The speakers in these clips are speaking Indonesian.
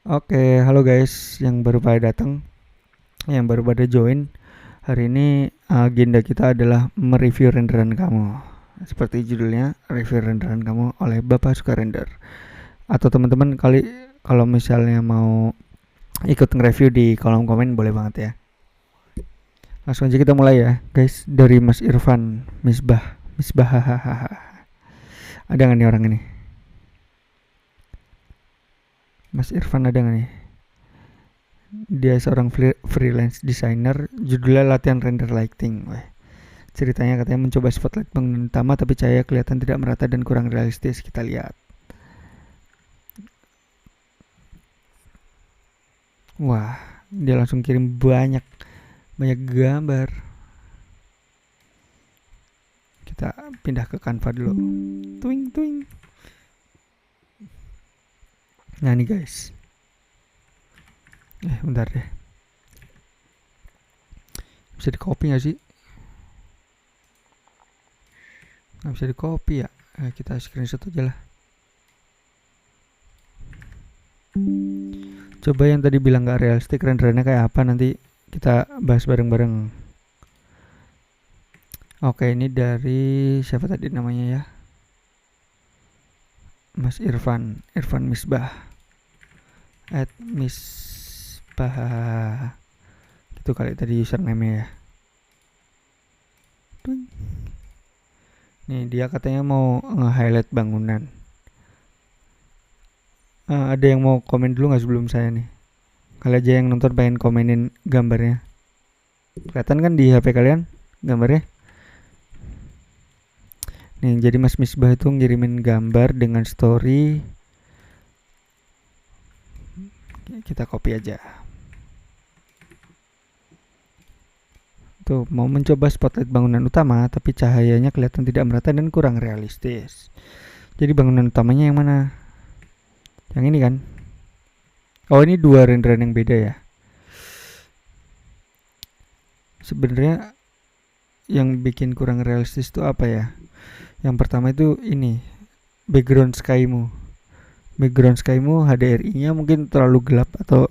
Oke, halo guys yang baru pada datang, yang baru pada join. Hari ini agenda kita adalah mereview renderan kamu. Seperti judulnya, review renderan kamu oleh Bapak Suka Render. Atau teman-teman kali kalau misalnya mau ikut nge-review di kolom komen boleh banget ya. Langsung aja kita mulai ya, guys. Dari Mas Irfan, Misbah hahaha. Ada nggak nih orang ini? Mas Irfan ada nggak nih? Dia seorang freelance designer, judulnya latihan render lighting. Weh. Ceritanya katanya mencoba spotlight bangunan utama tapi cahaya kelihatan tidak merata dan kurang realistis. Kita lihat. Wah, dia langsung kirim banyak banyak gambar. Kita pindah ke Canva dulu. Twing twing. Nah nih guys. Bentar deh. Bisa di copy nggak sih? Nggak bisa di copy ya. Kita screenshot aja lah. Coba yang tadi bilang nggak realistik renderannya kayak apa, nanti kita bahas bareng-bareng. Oke, ini dari siapa tadi namanya ya? Mas Irfan Misbah. @misbah. Itu kali tadi username ya. Nih dia katanya mau nge-highlight bangunan. Ada yang mau komen dulu nggak sebelum saya nih? Kali aja yang nonton pengen komenin gambarnya. Kelihatan kan di HP kalian gambarnya? Nih, jadi Mas Misbah itu ngirimin gambar dengan story. Kita copy aja. Tuh, mau mencoba spotlight bangunan utama, tapi cahayanya kelihatan tidak merata dan kurang realistis. Jadi bangunan utamanya yang mana? Yang ini kan? Oh, ini dua renderan yang beda ya. Sebenarnya yang bikin kurang realistis itu apa ya? Yang pertama itu ini, background skymu. Background skymu HDRI-nya mungkin terlalu gelap atau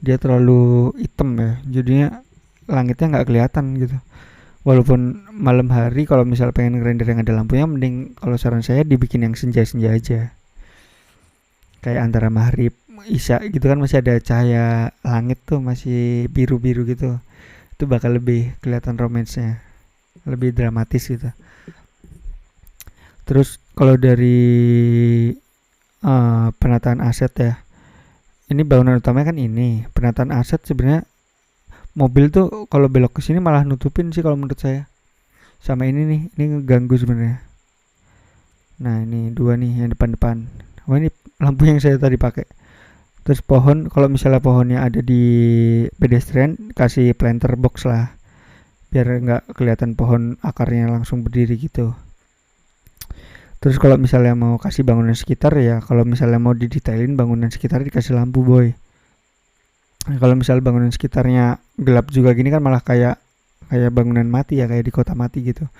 dia terlalu hitam ya. Jadinya langitnya nggak kelihatan gitu. Walaupun malam hari kalau misal pengen render yang ada lampunya, mending kalau saran saya dibikin yang senja-senja aja. Kayak antara maghrib, isya gitu kan masih ada cahaya langit tuh masih biru-biru gitu. Itu bakal lebih kelihatan romansnya, lebih dramatis gitu. Terus kalau dari penataan aset ya, ini bangunan utamanya kan ini. Penataan aset sebenarnya mobil tuh kalau belok ke sini malah nutupin sih kalau menurut saya. Sama ini nih, ini ngeganggu sebenarnya. Nah ini dua nih yang depan-depan. Wah ini lampu yang saya tadi pakai. Terus pohon, kalau misalnya pohonnya ada di pedestrian, kasih planter box lah, biar nggak kelihatan pohon akarnya langsung berdiri gitu. Terus kalau misalnya mau kasih bangunan sekitar ya, kalau misalnya mau didetailin bangunan sekitar dikasih lampu boy. Nah, kalau misalnya bangunan sekitarnya gelap juga gini kan malah kayak kayak bangunan mati ya, kayak di kota mati gitu.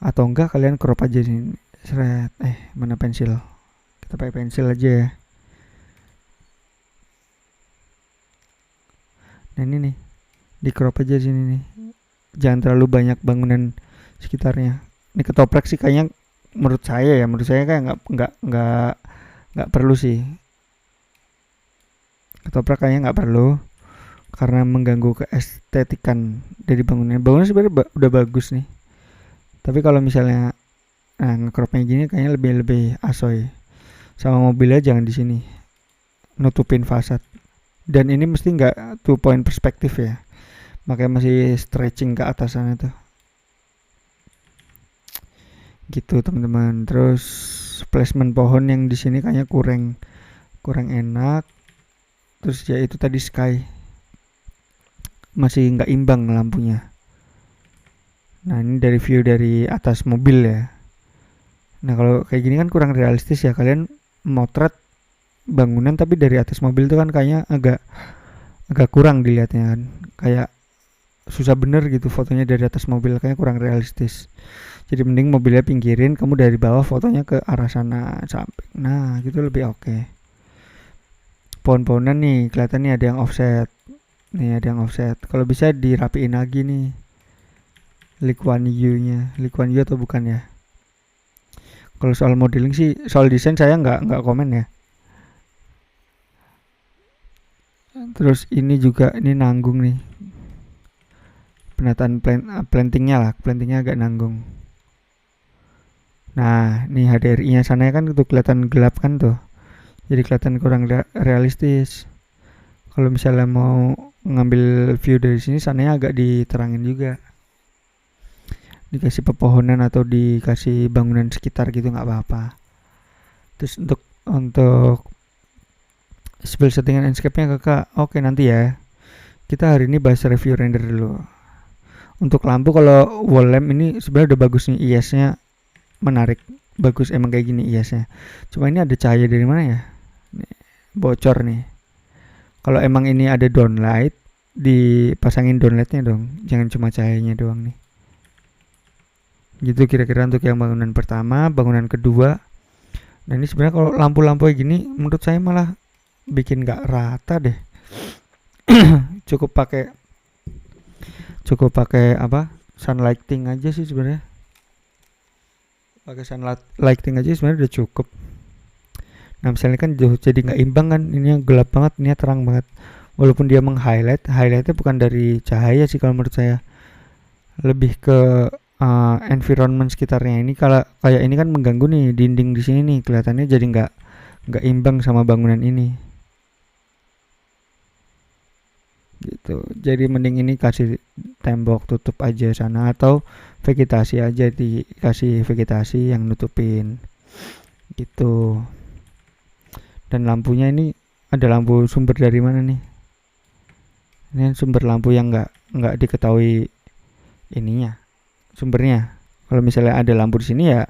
Atau enggak kalian crop aja sini. Seret. Mana pensil? Kita pakai pensil aja ya. Nah ini nih, di crop aja sini nih. Jangan terlalu banyak bangunan sekitarnya. Ini ketoprak sih kayaknya, menurut saya kayak nggak perlu sih. Ketoprak kayaknya nggak perlu karena mengganggu keestetikan dari bangunan. Bangunan sebenarnya udah bagus nih. Tapi kalau misalnya ngecropnya gini kayaknya lebih lebih asoy. Sama mobilnya jangan di sini, nutupin fasad. Dan ini mesti nggak 2 point perspektif ya, makanya masih stretching ke atas sana tuh. Gitu teman-teman. Terus placement pohon yang di sini kayaknya kurang kurang enak. Terus ya itu tadi sky masih nggak imbang lampunya. Nah ini dari view dari atas mobil ya. Nah kalau kayak gini kan kurang realistis ya, kalian motret bangunan tapi dari atas mobil tuh kan kayaknya agak agak kurang dilihatnya kan. Kayak susah bener gitu fotonya dari atas mobil, kayaknya kurang realistis. Jadi mending mobilnya pinggirin, kamu dari bawah fotonya ke arah sana samping. Nah gitu lebih oke. pohon-pohonan nih kelihatan nih ada yang offset. Nih ada yang offset. Kalau bisa dirapiin lagi nih. Lee Kuan Yew-nya. Lee Kuan Yew atau bukan ya? Kalau soal modeling sih, soal desain saya nggak komen ya. Terus ini juga ini nanggung nih. Penataan plantingnya lah, plantingnya agak nanggung. Nah, nih HDRI-nya sana kan tuh kelihatan gelap kan tuh. Jadi kelihatan kurang realistis. Kalau misalnya mau ngambil view dari sini, sananya agak diterangin juga. Dikasih pepohonan atau dikasih bangunan sekitar gitu nggak apa-apa. Terus untuk spell settingan landscape-nya kakak, oke nanti ya. Kita hari ini bahas review render dulu. Untuk lampu kalau wall lamp ini sebenarnya udah bagus nih, IS-nya menarik, bagus emang kayak gini IS-nya. Cuma ini ada cahaya dari mana ya? Nih, bocor nih. Kalau emang ini ada downlight, dipasangin downlightnya dong, jangan cuma cahayanya doang nih. Gitu kira-kira untuk yang bangunan pertama, bangunan kedua. Nah ini sebenarnya kalau lampu-lampu kayak gini, menurut saya malah bikin nggak rata deh. cukup pakai apa, sunlighting aja sih sebenarnya. Pakai sunlighting aja sebenarnya udah cukup. Nah misalnya kan jadi nggak imbang kan, ini yang gelap banget, ini terang banget. Walaupun dia highlightnya bukan dari cahaya sih kalau menurut saya, lebih ke environment sekitarnya. Ini kalau kayak ini kan mengganggu nih dinding di sini nih, kelihatannya jadi nggak imbang sama bangunan ini. Gitu. Jadi mending ini kasih tembok tutup aja sana, atau vegetasi aja, dikasih vegetasi yang nutupin gitu. Dan lampunya ini ada lampu sumber dari mana nih? Ini sumber lampu yang nggak diketahui ininya, sumbernya. Kalau misalnya ada lampu di sini ya,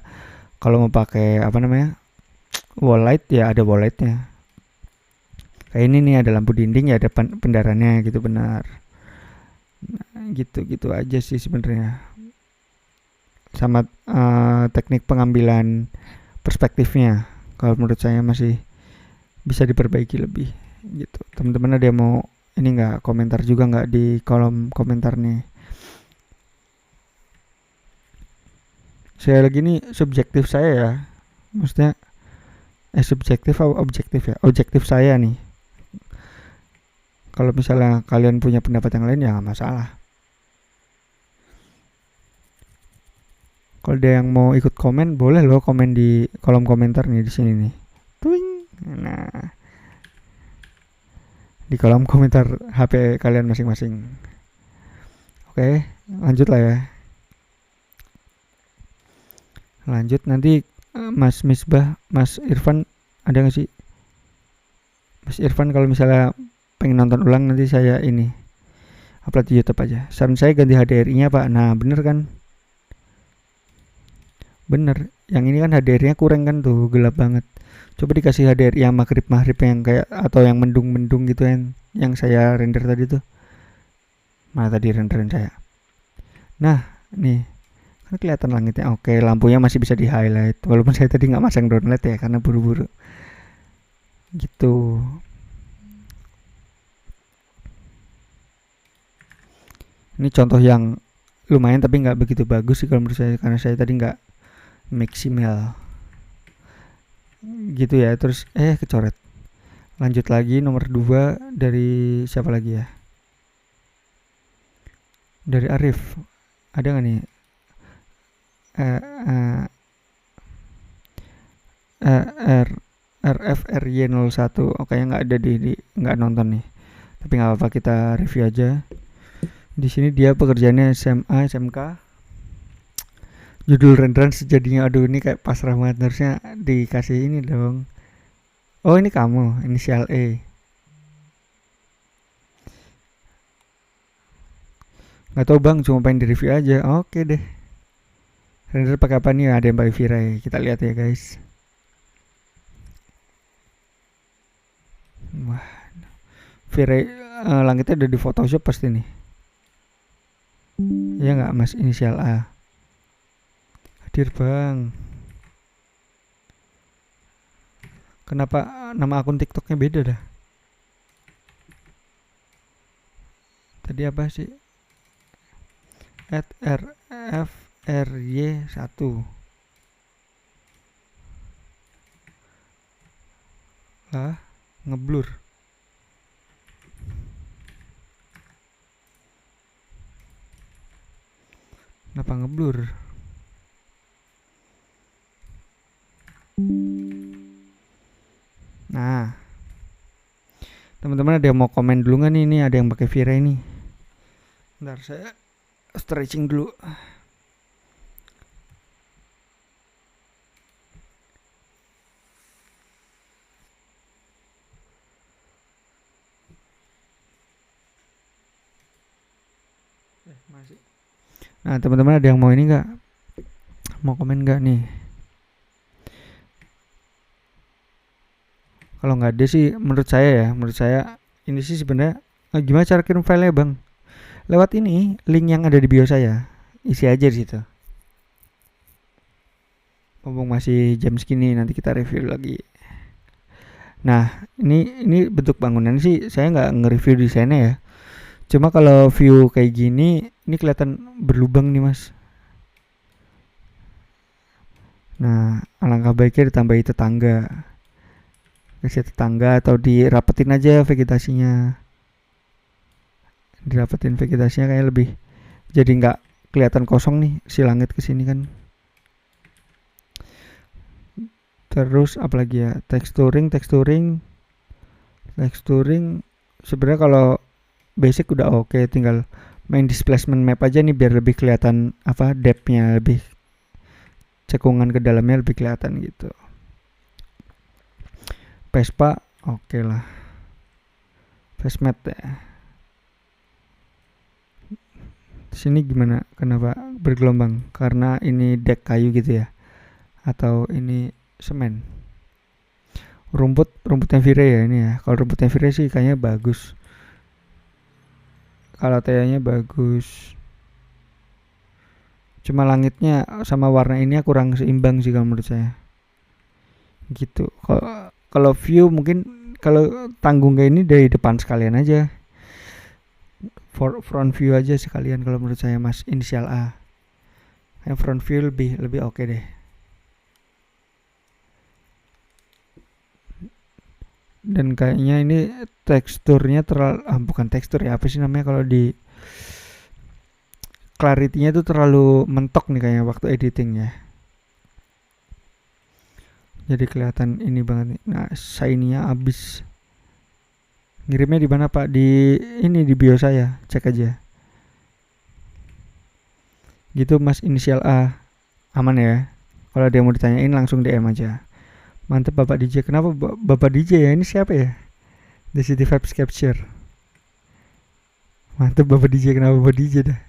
kalau mau pakai apa namanya, wall light ya ada wall lightnya. Kayak ini nih ada lampu dinding ya ada pendarannya gitu, benar. Nah, gitu aja sih sebenarnya. Sama teknik pengambilan perspektifnya, kalau menurut saya masih bisa diperbaiki lebih gitu. Teman-teman ada yang mau ini nggak, komentar juga nggak di kolom komentar nih. Saya lagi nih subjektif saya ya, maksudnya subjektif atau objektif ya, objektif saya nih. Kalau misalnya kalian punya pendapat yang lain ya nggak masalah. Kalau ada yang mau ikut komen, boleh loh komen di kolom komentar nih di sini nih. Twing. Nah, di kolom komentar HP kalian masing-masing. Oke, lanjut lah ya. Lanjut nanti Mas Misbah, Mas Irfan ada nggak sih? Mas Irfan kalau misalnya pengen nonton ulang nanti saya ini upload di YouTube aja. Saran saya ganti HDRI-nya Pak. Nah bener kan? Bener. Yang ini kan HDRI-nya kurang kan tuh, gelap banget. Coba dikasih HDRI yang magrib yang kayak, atau yang mendung-mendung gitu yang saya render tadi tuh. Mana tadi renderan saya? Nah nih kan kelihatan langitnya. Oke, lampunya masih bisa di highlight. Walaupun saya tadi nggak masang downlight ya karena buru-buru. Gitu. Ini contoh yang lumayan tapi nggak begitu bagus sih kalau menurut saya, karena saya tadi nggak maksimal gitu ya. Terus kecoret. Lanjut lagi nomor 2 dari siapa lagi ya? Dari Arif. Ada nggak nih? RFRY01. Oke, nggak ada nggak nonton nih. Tapi nggak apa-apa, kita review aja. Di sini dia pekerjaannya SMA SMK. Judul renderan sejadinya, aduh ini kayak pasrah banget, harusnya dikasih ini dong. Oh ini kamu, inisial E. Nggak tahu bang, cuma pengen di review aja. Oke deh. Render pakai apa nih? Ada yang pakai V-Ray. Kita lihat ya guys. Wah, V-Ray langitnya udah di Photoshop pasti nih. Ya nggak mas, inisial A. Hadir bang. Kenapa nama akun TikToknya beda dah? tadi apa sih, @rfry1 lah, ngeblur. Kenapa ngeblur? Nah, teman-teman ada yang mau komen dulu nggak nih? Ini ada yang pakai Vira ini. Bentar, saya stretching dulu. Masih. Nah, teman-teman ada yang mau ini nggak? Mau komen nggak nih? Kalau nggak ada sih, menurut saya ini sih sebenarnya gimana cara kirim filenya bang? Lewat ini link yang ada di bio saya, isi aja di situ. Ngomong masih jam segini, nanti kita review lagi. Nah, ini bentuk bangunan sih saya nggak nge-review desainnya ya. Cuma kalau view kayak gini, ini kelihatan berlubang nih mas. Nah, alangkah baiknya ditambahi tetangga. Kasih tetangga atau dirapetin aja vegetasinya. Dirapetin vegetasinya kayak lebih, jadi nggak kelihatan kosong nih si langit kesini kan. Terus apalagi ya, texturing sebenarnya kalau basic udah oke, tinggal main displacement map aja nih biar lebih kelihatan apa depthnya, lebih cekungan ke dalamnya lebih kelihatan gitu. Vespa oke lah, Vesmet ya. Sini gimana? Kenapa bergelombang? Karena ini deck kayu gitu ya? Atau ini semen? Rumputnya Vire ya ini ya. Kalau rumputnya Vire sih kayaknya bagus. Kalau nya bagus. Cuma langitnya sama warna ini kurang seimbang sih kalau menurut saya. Gitu. Kalau view mungkin kalau tanggung kayak ini dari depan sekalian aja. Front view aja sekalian kalau menurut saya mas, inisial A. Yang front view lebih oke deh. Dan kayaknya ini teksturnya bukan tekstur ya, apa sih namanya kalau di clarity-nya tuh terlalu mentok nih kayaknya waktu editing ya. Jadi kelihatan ini banget nih. Nah, shiny-nya abis. Ngirimnya di mana Pak? Di ini di bio saya, cek aja. Gitu Mas, inisial A. Aman ya? Kalau dia mau ditanyain langsung DM aja. Mantep Bapak DJ. Kenapa Bapak DJ ya? Ini siapa ya? The City Vibes Capture. Mantep Bapak DJ. Kenapa Bapak DJ dah?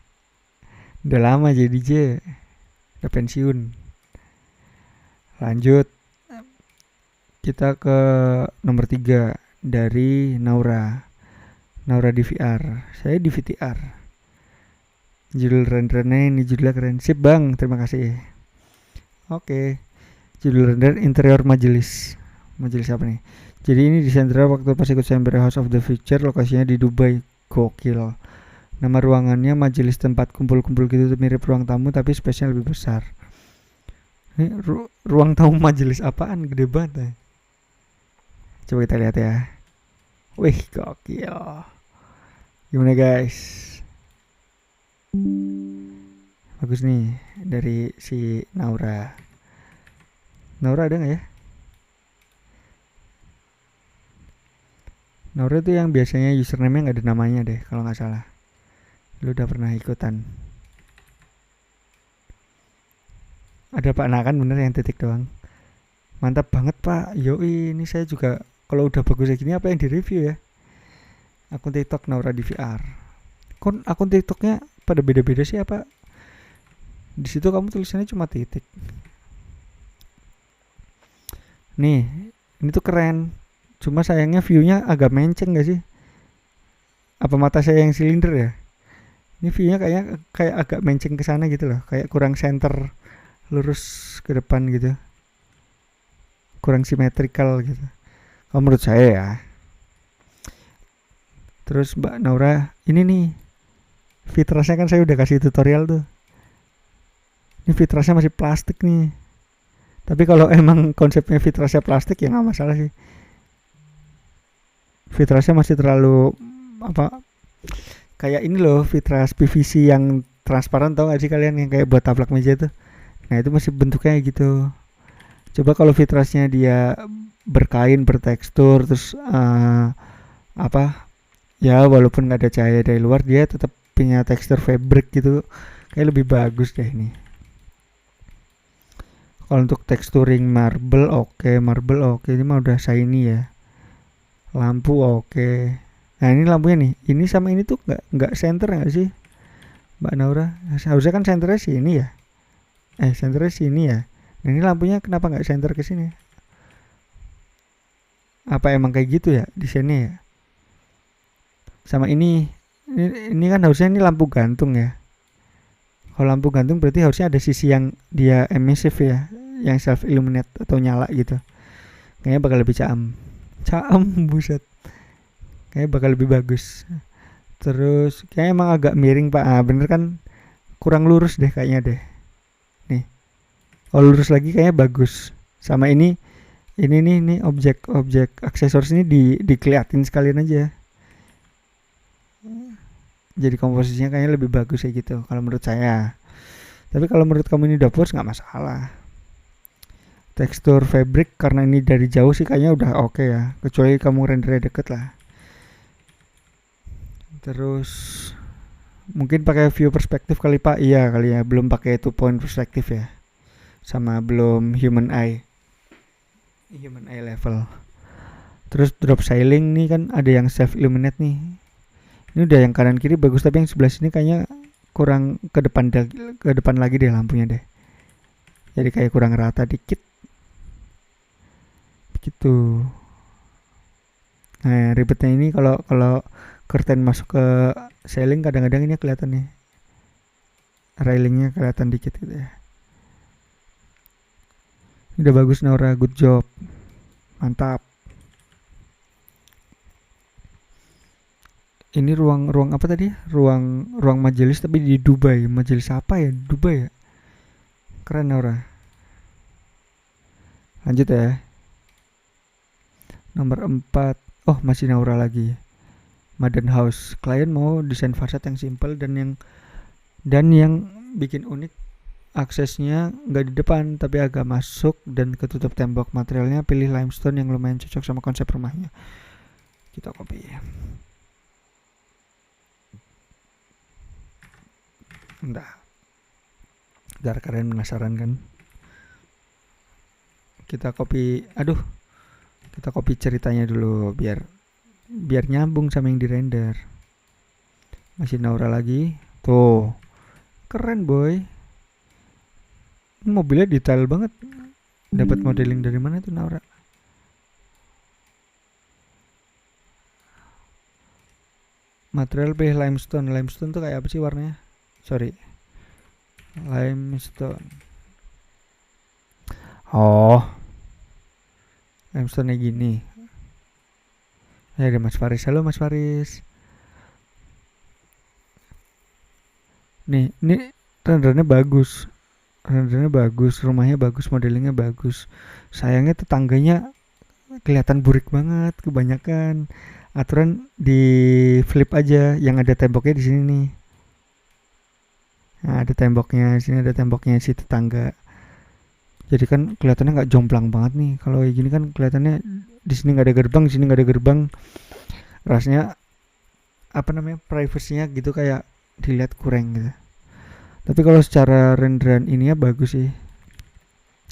Udah lama jadi DJ. Udah pensiun. Lanjut. Kita ke nomor 3 dari Naura di VR. Saya di VTR. Judul renderannya ini judulnya keren. Sip bang, terima kasih. Oke. Judul render interior majelis. Majelis apa nih? Jadi ini desain waktu pas ikut Chamber House of the Future. Lokasinya di Dubai. Gokil. Nama ruangannya majelis, tempat kumpul-kumpul gitu, mirip ruang tamu tapi space-nya lebih besar. Ini ruang tamu majelis apaan? Gede banget ya. Coba kita lihat ya. Wih, gokil. Gimana guys? Bagus nih dari si Naura. Naura ada gak ya? Naura itu yang biasanya username-nya gak ada namanya deh kalau gak salah. Lu udah pernah ikutan. Ada Pak, nah kan bener yang titik doang. Mantap banget Pak. Yoi, ini saya juga kalau udah bagus kayak gini apa yang di review ya. Akun TikTok Naura di VR. Akun TikToknya pada beda-beda sih apa? Di situ kamu tulisannya cuma titik. Nih, ini tuh keren. Cuma sayangnya viewnya agak menceng gak sih? Apa mata saya yang silinder ya? Ini viewnya kayak agak menceng ke sana gitu loh. Kayak kurang center, lurus ke depan gitu. Kurang simetrikal gitu. Kalau menurut saya ya. Terus Mbak Naura, ini nih Fitrasnya kan saya udah kasih tutorial tuh. Ini fitrasnya masih plastik nih. Tapi kalau emang konsepnya fitrasnya plastik ya nggak masalah sih. Fitrasnya masih terlalu apa, kayak ini loh, fitras PVC yang transparan, tau gak sih kalian, yang kayak buat taplak meja tuh. Nah itu masih bentuknya kayak gitu. Coba kalau fitrasnya dia berkain, bertekstur, terus apa ya, walaupun nggak ada cahaya dari luar dia tetap punya tekstur fabric gitu, kayak lebih bagus deh ini. Kalau untuk texturing marble oke, marble oke, ini mah udah shiny ya. Lampu oke. Nah ini lampunya nih, ini sama ini tuh nggak center nggak sih Mbak Naura? Harusnya kan senternya sini ya. Senternya sini ya. Nah ini lampunya kenapa nggak center ke sini? Apa emang kayak gitu ya di sini ya? Sama ini kan harusnya ini lampu gantung ya. Kalau lampu gantung berarti harusnya ada sisi yang dia emissive ya, yang self illuminate atau nyala gitu. Kayaknya bakal lebih caem buset, kayaknya bakal lebih bagus. Terus kayaknya emang agak miring pak. Bener kan, kurang lurus deh kayaknya deh. Nih kalau lurus lagi kayaknya bagus. Sama ini nih objek aksesoris ini dikeliatin sekalian aja, jadi komposisinya kayaknya lebih bagus kayak gitu kalau menurut saya. Tapi kalau menurut kamu ini udah puas nggak masalah. Tekstur fabric karena ini dari jauh sih kayaknya udah oke ya, kecuali kamu rendernya deket lah. Terus mungkin pakai view perspektif kali pak. Iya kali ya, belum pakai 2 point perspektif ya, sama belum human eye level. Terus drop ceiling nih kan ada yang self illuminate nih. Ini udah yang kanan kiri bagus, tapi yang sebelah sini kayaknya kurang ke depan lagi deh lampunya deh. Jadi kayak kurang rata dikit gitu. Nah ribetnya ini kalau curtain masuk ke ceiling kadang-kadang ini kelihatan nih, railingnya kelihatan dikit gitu ya. Ini udah bagus Naura, good job, mantap. Ini ruang apa tadi? Ruang majelis tapi di Dubai. Majelis apa ya? Dubai ya? Keren Naura. Lanjut ya. Nomor 4. Oh, masih Naura lagi. Madden House. Klien mau desain fasad yang simple dan yang bikin unik. Aksesnya nggak di depan tapi agak masuk dan ketutup tembok. Materialnya pilih limestone yang lumayan cocok sama konsep rumahnya. Kita copy ya. Biar kalian penasaran kan. Kita copy ceritanya dulu biar nyambung sama yang di render. Masih Naura lagi. Tuh. Keren boy. Ini mobilnya detail banget. Dapat modeling dari mana tuh Naura? Material pilih limestone. Limestone tuh kayak apa sih warnanya? Sorry. Limestone. Oh. Limestone gini. Ya ada Mas Faris. Halo Mas Faris. Nih, ini rendernya bagus. Rumahnya bagus, modelingnya bagus. Sayangnya tetangganya kelihatan burik banget, kebanyakan. Aturan di flip aja, yang ada temboknya di sini nih. Nah, ada temboknya, sini ada temboknya si tetangga. Jadi kan kelihatannya nggak jomplang banget nih. Kalau kayak gini kan kelihatannya di sini nggak ada gerbang, di sini nggak ada gerbang. Rasanya apa namanya, privacy-nya gitu kayak dilihat kurang gitu. Tapi kalau secara renderan ininya bagus sih.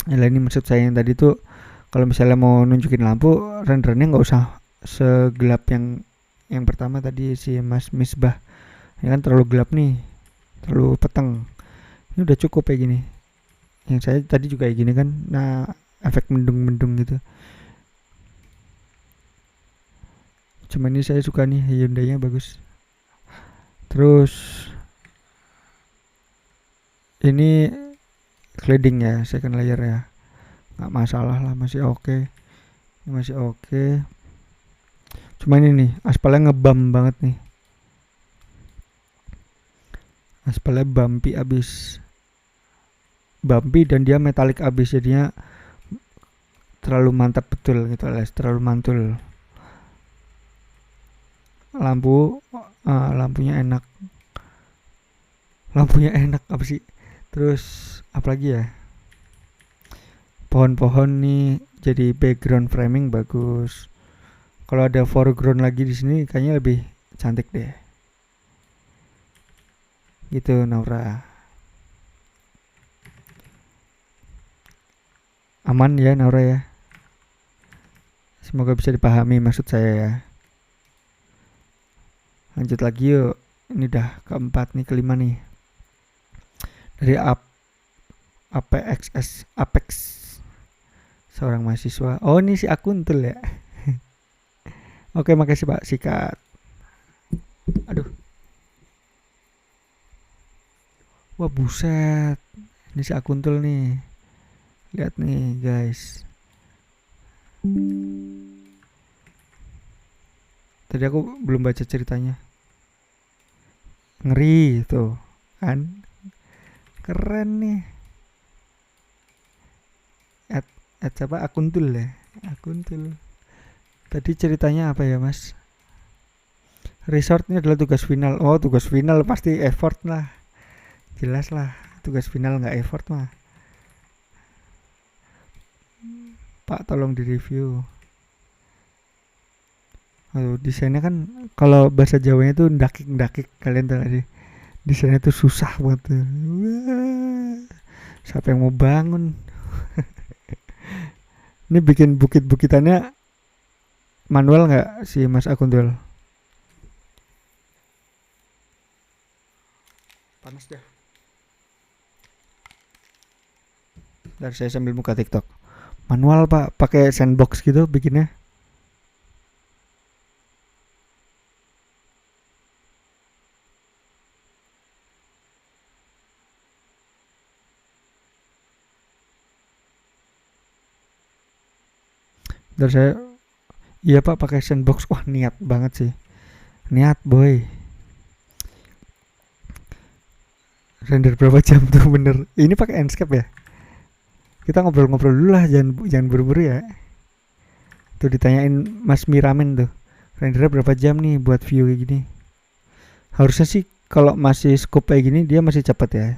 Nah ini maksud saya yang tadi tuh, kalau misalnya mau nunjukin lampu, renderannya nggak usah segelap yang pertama tadi si Mas Misbah. Ini kan terlalu gelap nih, terlalu peteng. Ini udah cukup kayak gini. Yang saya tadi juga kayak gini kan. Nah efek mendung-mendung gitu. Cuman ini saya suka nih, Hyundai-nya bagus. Terus ini cladding ya, second layer ya, nggak masalah lah, masih oke. Cuman ini nih aspalnya ngebam banget nih. Aspalnya bumpy dan dia metalik abis, jadinya terlalu mantap betul gitu alias terlalu mantul. Lampunya enak apa sih, terus apalagi ya, pohon-pohon nih jadi background framing bagus. Kalau ada foreground lagi di sini kayaknya lebih cantik deh gitu Naura. Aman ya Naura ya, semoga bisa dipahami maksud saya ya. Lanjut lagi yuk, ini udah keempat nih, kelima nih, dari Apex seorang mahasiswa. Oh ini si Akuntul ya. Oke makasih Pak, sikat. Aduh, wah buset, ini si Akuntul nih, lihat nih guys. Tadi aku belum baca ceritanya. Ngeri tuh kan, keren nih. Siapa, Akuntul ya, Akuntul. Tadi ceritanya apa ya mas? Resort ini adalah tugas final. Oh tugas final pasti effort lah, jelas lah. Tugas final nggak effort mah. Pak tolong direview. Aduh, desainnya kan kalau bahasa Jawanya tuh ndakik, kalian tahu gak sih? Desainnya tuh susah banget tuh. Wah, siapa yang mau bangun? Ini bikin bukit-bukitannya manual nggak si Mas Akuntul? Panas dah. Dari saya sambil buka TikTok. Manual pak, pakai sandbox gitu bikinnya. Dari saya, iya pak pakai sandbox. Wah niat banget sih, niat boy. Render berapa jam tuh bener? Ini pakai Enscape ya? Kita ngobrol-ngobrol dulu lah, jangan buru-buru ya. Tuh ditanyain Mas Miramen tuh, rendernya berapa jam nih buat view kayak gini? Harusnya sih kalau masih scope kayak gini dia masih cepet ya.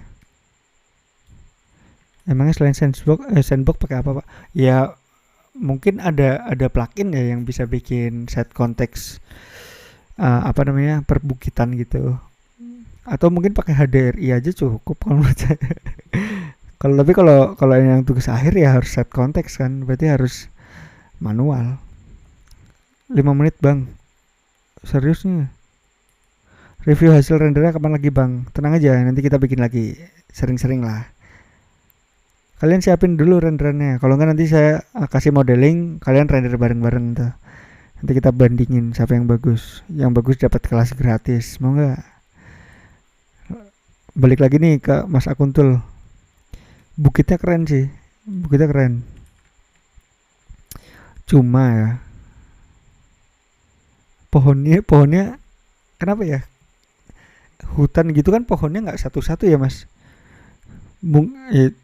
Emangnya selain sandbox pakai apa pak? Ya mungkin ada plugin ya yang bisa bikin set konteks apa namanya perbukitan gitu, atau mungkin pakai HDRI aja cukup kalau menurut saya. Kalau yang tugas akhir ya harus set konteks kan, berarti harus manual. 5 menit bang, serius nih. Review hasil rendernya kapan lagi bang? Tenang aja, nanti kita bikin lagi sering-sering lah. Kalian siapin dulu renderannya. Kalau nggak nanti saya kasih modeling, kalian render bareng-bareng tuh. Nanti kita bandingin siapa yang bagus. Yang bagus dapat kelas gratis. Mau nggak? Balik lagi nih ke Mas Akuntul. Bukitnya keren sih. Bukitnya keren. Cuma ya, pohonnya kenapa ya? Hutan gitu kan pohonnya nggak satu-satu ya mas.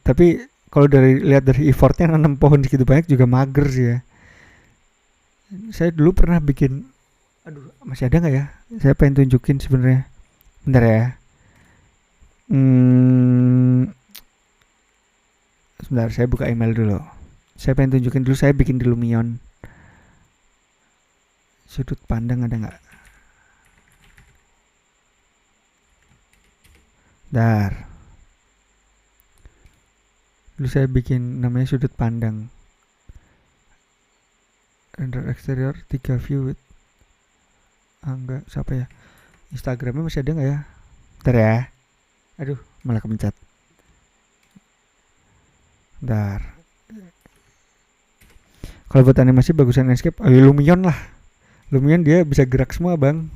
Tapi kalau lihat dari effortnya nanam pohon segitu banyak juga mager sih ya. Saya dulu pernah bikin, aduh masih ada nggak ya? Saya pengen tunjukin sebenarnya. Bentar ya. Sebentar saya buka email dulu. Saya pengen tunjukin dulu, saya bikin di Lumion. Sudut pandang ada nggak? Dar. Dulu saya bikin namanya sudut pandang. Render eksterior 3 view with enggak, siapa ya? Instagramnya masih ada nggak ya? Bentar ya. Aduh, malah kepencet. Bentar. Kalau buat animasi bagusan Enscape, ayo Lumion lah. Lumion dia bisa gerak semua bang.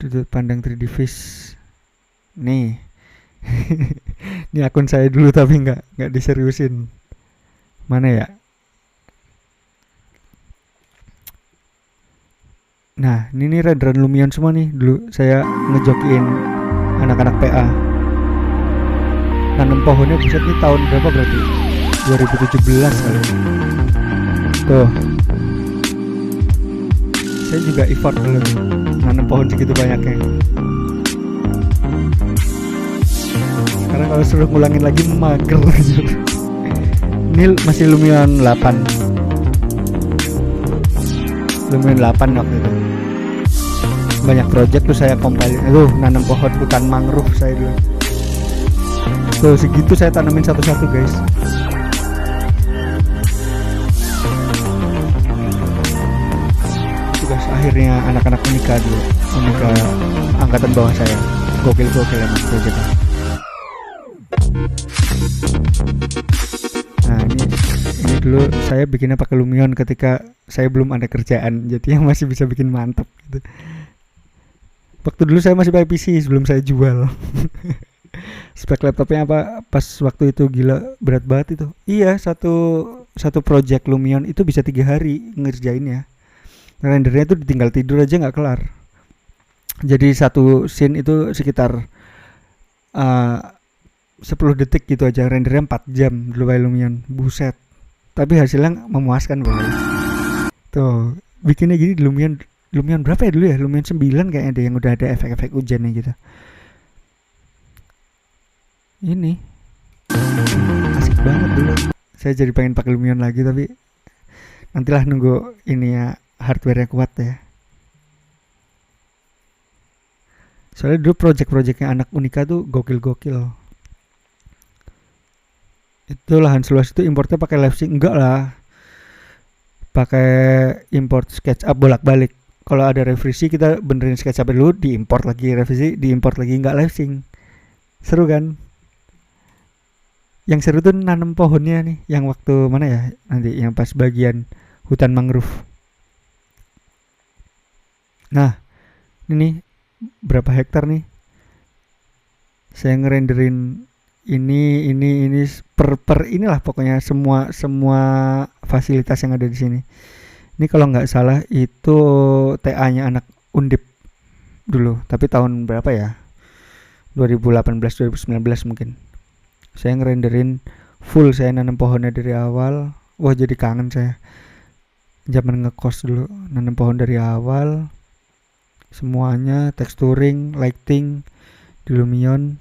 Sudut pandang 3D Fish. Nih. Ini akun saya dulu tapi nggak diseriusin. Mana ya? Nah, ini nih renderan Lumion semua nih. Dulu saya ngejokin anak-anak PA. Nanam pohonnya buset nih tahun berapa berarti? 2017 kali. Tuh, saya juga effort dulu nanam pohon segitu banyaknya. Karena kalau suruh ngulangin lagi mager. Ini masih Lumion 8. Lumion 8 waktu itu. Banyak project tuh saya compile. Nanam pohon hutan mangrove saya dulu. Tuh segitu saya tanamin satu-satu guys. Tugas akhirnya anak-anak Unika dulu. Unika angkatan bawah saya. Gokil-gokil emang projectnya. Nah ini dulu saya bikinnya pakai Lumion ketika saya belum ada kerjaan, jadi yang masih bisa bikin mantap gitu. Waktu dulu saya masih pakai PC sebelum saya jual. Spek laptopnya apa pas waktu itu gila berat banget itu. Iya, satu project Lumion itu bisa 3 hari ngerjainnya. Rendernya tuh tinggal tidur aja nggak kelar. Jadi satu scene itu sekitar 10 detik gitu aja, rendernya 4 jam dulu pakai Lumion. Buset. Tapi hasilnya memuaskan banget. Tuh, bikinnya gini di Lumion berapa ya dulu ya? Lumion 9 kayaknya deh yang udah ada efek-efek hujannya gitu. Ini asik banget dulu. Saya jadi pengen pakai Lumion lagi tapi nantilah nunggu ini ya hardware-nya kuat ya. Soalnya dulu project-projectnya anak Unika tuh gokil-gokil. Itu lahan seluas itu importnya pakai Livesync enggak lah. Pakai import SketchUp bolak-balik. Kalau ada revisi kita benerin SketchUp dulu, diimport lagi, revisi diimport lagi, enggak Livesync. Seru kan? Yang seru tuh nanam pohonnya nih, yang waktu mana ya? Nanti yang pas bagian hutan mangrove. Nah, ini berapa hektar nih? Saya ngerenderin ini per inilah pokoknya semua fasilitas yang ada di sini. Ini kalau nggak salah itu TA-nya anak Undip dulu, tapi tahun berapa ya? 2018 2019 mungkin. Saya ngerenderin full, saya nanam pohonnya dari awal. Wah, jadi kangen saya. Zaman ngekos dulu, nanam pohon dari awal. Semuanya texturing, lighting di Lumion.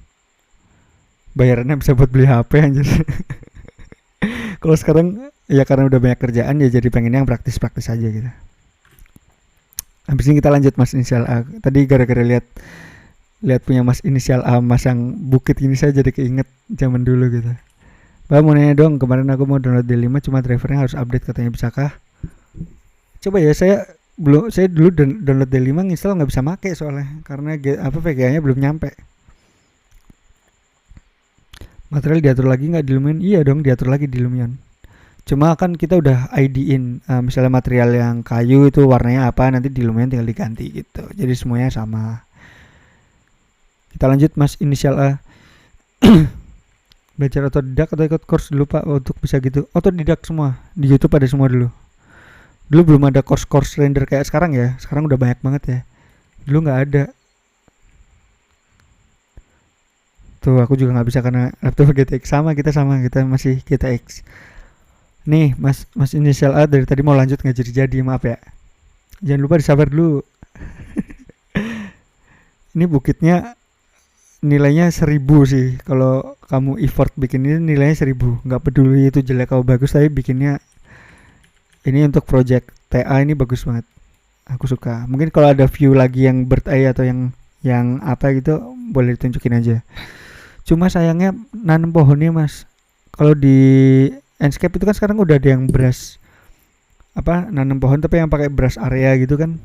Bayarannya bisa buat beli HP anjir. Kalau sekarang ya karena udah banyak kerjaan ya jadi pengen yang praktis-praktis aja gitu. Habis ini kita lanjut Mas Inisial A. Tadi gara-gara lihat punya Mas Inisial A masang bukit ini saya jadi keinget zaman dulu gitu. Bang mau nanya dong, kemarin aku mau download D5 cuma drivernya harus update katanya, bisakah? Coba ya, saya dulu download D5 install nggak bisa make soalnya karena VGA-nya belum nyampe. Material diatur lagi nggak di Lumion? Iya dong, diatur lagi di Lumion. Cuma kan kita udah ID-in, misalnya material yang kayu itu warnanya apa, nanti di Lumion tinggal diganti gitu. Jadi semuanya sama. Kita lanjut Mas Inisial A. Belajar otodidak atau ikut course dulu Pak untuk bisa gitu? Otodidak semua, di YouTube ada semua dulu. Dulu belum ada course render kayak sekarang ya. Sekarang udah banyak banget ya. Dulu nggak ada. Tuh aku juga nggak bisa karena laptop GTX sama kita masih GTX. Nih Mas Inisial A dari tadi mau lanjut nggak jadi maaf ya. Jangan lupa disabar dulu. Ini bukitnya nilainya 1000 sih. Kalau kamu effort bikin ini nilainya 1000. Nggak peduli itu jelek atau bagus, tapi bikinnya ini untuk project TA ini bagus banget. Aku suka. Mungkin kalau ada view lagi yang bird eye atau yang apa gitu boleh ditunjukin aja. Cuma sayangnya nanam pohonnya Mas. Kalau di Enscape itu kan sekarang udah ada yang brush nanam pohon tapi yang pakai brush area gitu kan.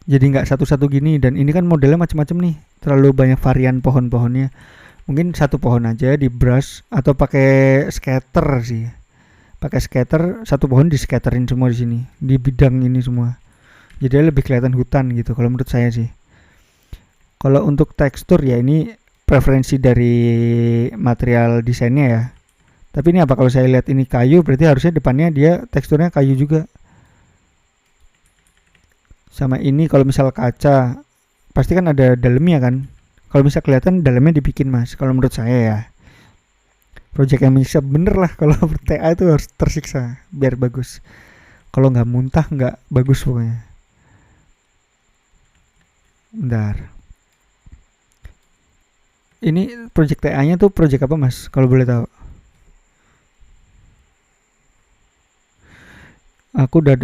Jadi nggak satu-satu gini, dan ini kan modelnya macam-macam nih. Terlalu banyak varian pohon-pohonnya. Mungkin satu pohon aja di brush atau pakai scatter sih. Pakai scatter, satu pohon di scatterin semua di sini, di bidang ini semua. Jadi lebih kelihatan hutan gitu kalau menurut saya sih. Kalau untuk tekstur ya ini preferensi dari material desainnya ya. Tapi ini apa kalau saya lihat ini kayu, berarti harusnya depannya dia teksturnya kayu juga. Sama ini kalau misal kaca pasti kan ada dalamnya kan. Kalau misal kelihatan dalamnya dibikin mas. Kalau menurut saya ya. Project yang bisa bener lah kalau TA itu harus tersiksa biar bagus. Kalau nggak muntah nggak bagus pokoknya. Bentar. Ini project TA-nya tuh project apa mas? Kalau boleh tahu. Aku udah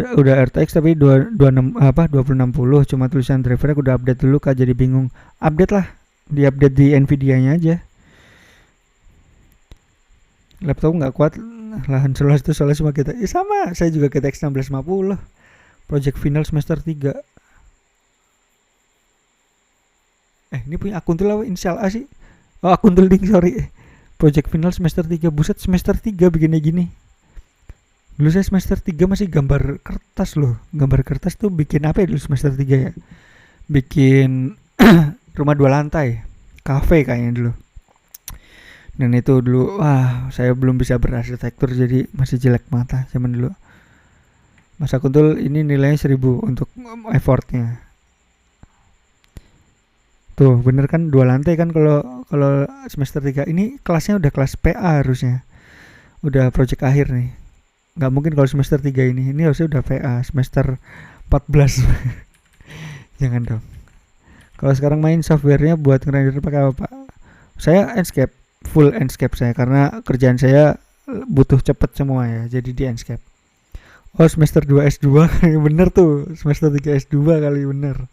RTX tapi 26 apa 2060 cuma tulisan drivernya aku udah update dulu kak jadi bingung. Update lah. Di update di Nvidia-nya aja. Laptop nggak kuat lahan seluas itu soalnya cuma kita. Sama, saya juga GTX 1650. Project final semester 3. Ini punya akun tuh lah inisial A sih. Oh, akun tuh link sorry. Project final semester 3. Buset semester 3 bikinnya gini. Dulu saya semester 3 masih gambar kertas loh. Gambar kertas tuh bikin apa ya dulu semester 3 ya? Bikin rumah 2 lantai. Cafe kayaknya dulu. Dan itu dulu, wah saya belum bisa berarsitektur jadi masih jelek mata zaman dulu. Mas Akuntul ini nilainya 1000 untuk effortnya. Tuh bener kan 2 lantai kan kalau semester 3 ini kelasnya udah kelas PA harusnya. Udah project akhir nih. Nggak mungkin kalau semester 3 ini harusnya udah PA semester 14. Jangan dong. Kalau sekarang main softwarenya buat ngerender pakai apa pak? Saya Enscape, full Enscape saya karena kerjaan saya butuh cepet semua ya. Jadi di Enscape. Oh semester 2 S2 bener tuh semester 3 S2 kali bener.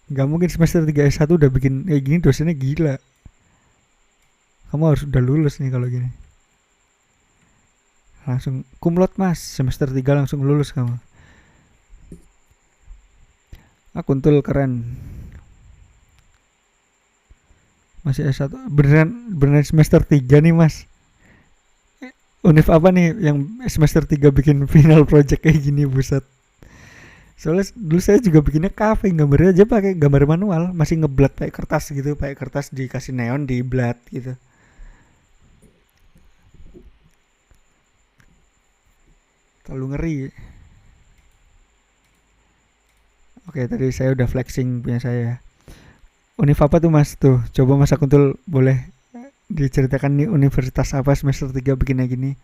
Nggak mungkin semester 3 S1 udah bikin kayak gini dosennya gila. Kamu harus udah lulus nih kalau gini. Langsung kumlot mas semester 3 langsung lulus kamu. Akuntul keren. Masih S1 beneran semester 3 nih mas. Univ apa nih yang semester 3 bikin final project kayak gini buset. Soalnya dulu saya juga bikinnya kafe gambarnya aja pakai gambar manual masih ngeblat pakai kertas gitu pakai kertas dikasih neon di blat gitu. Terlalu ngeri. Oke tadi saya udah flexing punya saya. Univ apa tuh mas tuh? Coba mas Akuntul boleh diceritakan nih universitas apa semester 3 bikinnya gini.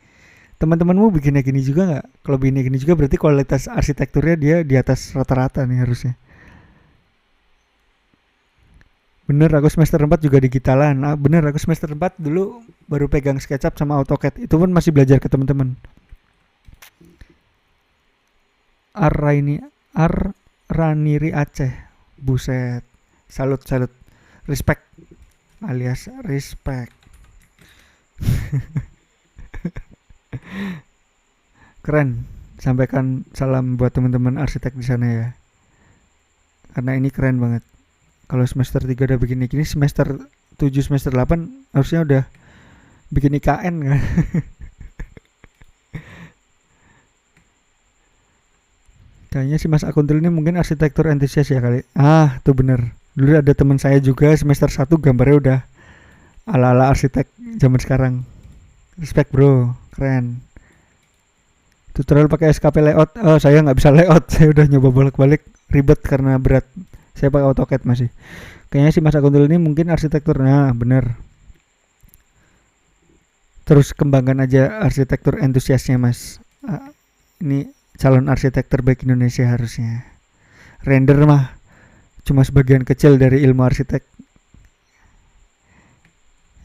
Teman-temanmu bikinnya gini juga nggak? Kalau bikinnya gini juga berarti kualitas arsitekturnya dia di atas rata-rata nih harusnya. Bener aku semester 4 juga digitalan. Bener aku semester 4 dulu baru pegang SketchUp sama AutoCAD. Itu pun masih belajar ke teman-teman. Raniri Aceh. Buset. Salut. Respect alias respect. Keren. Sampaikan salam buat teman-teman arsitek di sana ya. Karena ini keren banget. Kalau semester 3 udah bikin ini semester 7 semester 8 harusnya udah bikin IKN kan. Kayaknya si Mas Akuntul ini mungkin arsitektur entusias ya kali. Tuh bener. Dulu ada teman saya juga semester 1 gambarnya udah ala-ala arsitek zaman sekarang. Respect bro, keren. Tutorial pakai SKP layout. Saya nggak bisa layout. Saya udah nyoba bolak-balik ribet karena berat. Saya pakai AutoCAD masih. Kayaknya si Mas Akuntul ini mungkin arsitekturnya bener. Terus kembangkan aja arsitektur entusiasnya mas. Ini calon arsitek terbaik Indonesia harusnya. Render mah cuma sebagian kecil dari ilmu arsitek.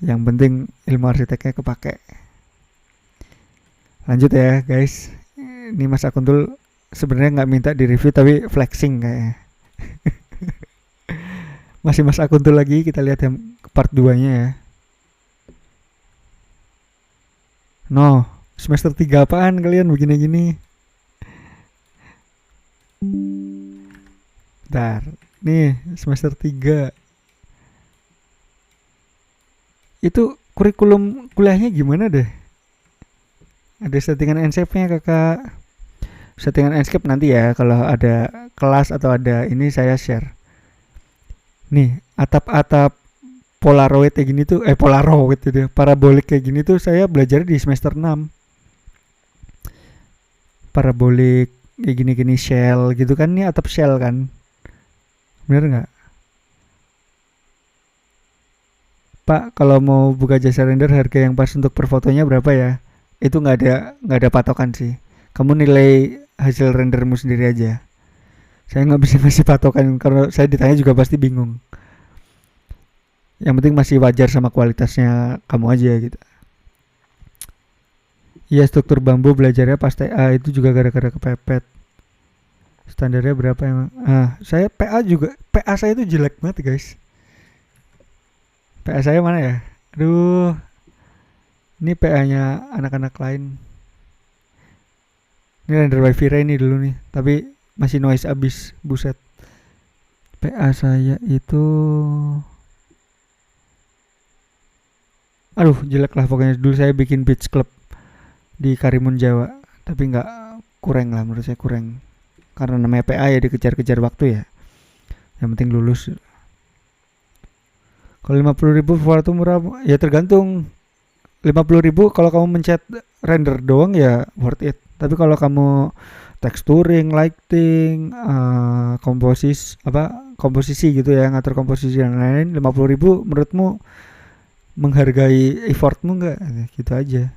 Yang penting ilmu arsiteknya kepake. Lanjut ya guys. Ini Mas Akuntul sebenarnya nggak minta di review tapi flexing kayaknya. Masih Mas Akuntul lagi, kita lihat yang part 2 nya ya. Semester 3 apaan kalian begini gini? Bentar. Nih, semester 3. Itu kurikulum kuliahnya gimana deh? Ada settingan Enscape-nya kakak. Settingan Enscape nanti ya kalau ada kelas atau ada ini saya share. Nih, atap-atap Polaroid kayak gini tuh Polaroid itu ya, parabolik kayak gini tuh saya belajar di semester 6. Parabolik kayak gini-gini shell gitu kan, ini atap shell kan, bener nggak Pak? Kalau mau buka jasa render, harga yang pas untuk per fotonya berapa ya? Itu nggak ada patokan sih. Kamu nilai hasil rendermu sendiri aja. Saya nggak bisa ngasih patokan karena saya ditanya juga pasti bingung. Yang penting masih wajar sama kualitasnya kamu aja gitu. Iya, struktur bambu belajarnya pas TA itu juga gara-gara kepepet. Standarnya berapa emang? Saya PA juga, PA saya itu jelek banget guys. PA saya mana ya? Aduh, ini PA-nya anak-anak lain. Ini render wifi ini dulu nih, tapi masih noise abis, buset. PA saya itu, aduh jelek lah pokoknya. Dulu saya bikin beach club di Karimun Jawa, tapi nggak, kurang lah menurut saya, kurang. Karena namanya PA ya, dikejar-kejar waktu ya. Yang penting lulus. Kalau 50.000 foto murah, ya tergantung. 50.000 kalau kamu mencet render doang ya worth it. Tapi kalau kamu texturing, lighting, komposisi gitu ya, ngatur komposisi dan lain-lain, 50.000 menurutmu menghargai effortmu nggak? Gitu aja.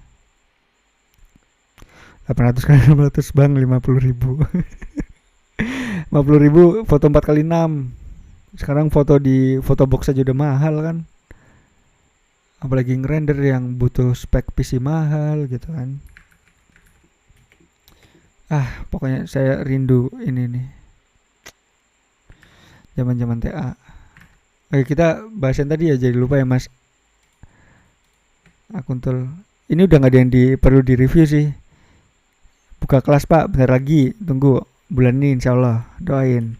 800 kali 600 bang, 50.000. 50.000 foto 4 kali 6. Sekarang foto di foto box aja udah mahal kan, apalagi ngerender yang butuh spek PC mahal gitu kan. Pokoknya saya rindu ini nih, zaman-zaman TA. Oke, kita bahas yang tadi ya, jadi lupa ya mas. Akuntul ini udah nggak ada yang perlu di review sih. Buka kelas pak, bentar lagi, tunggu bulan ini insyaallah, doain.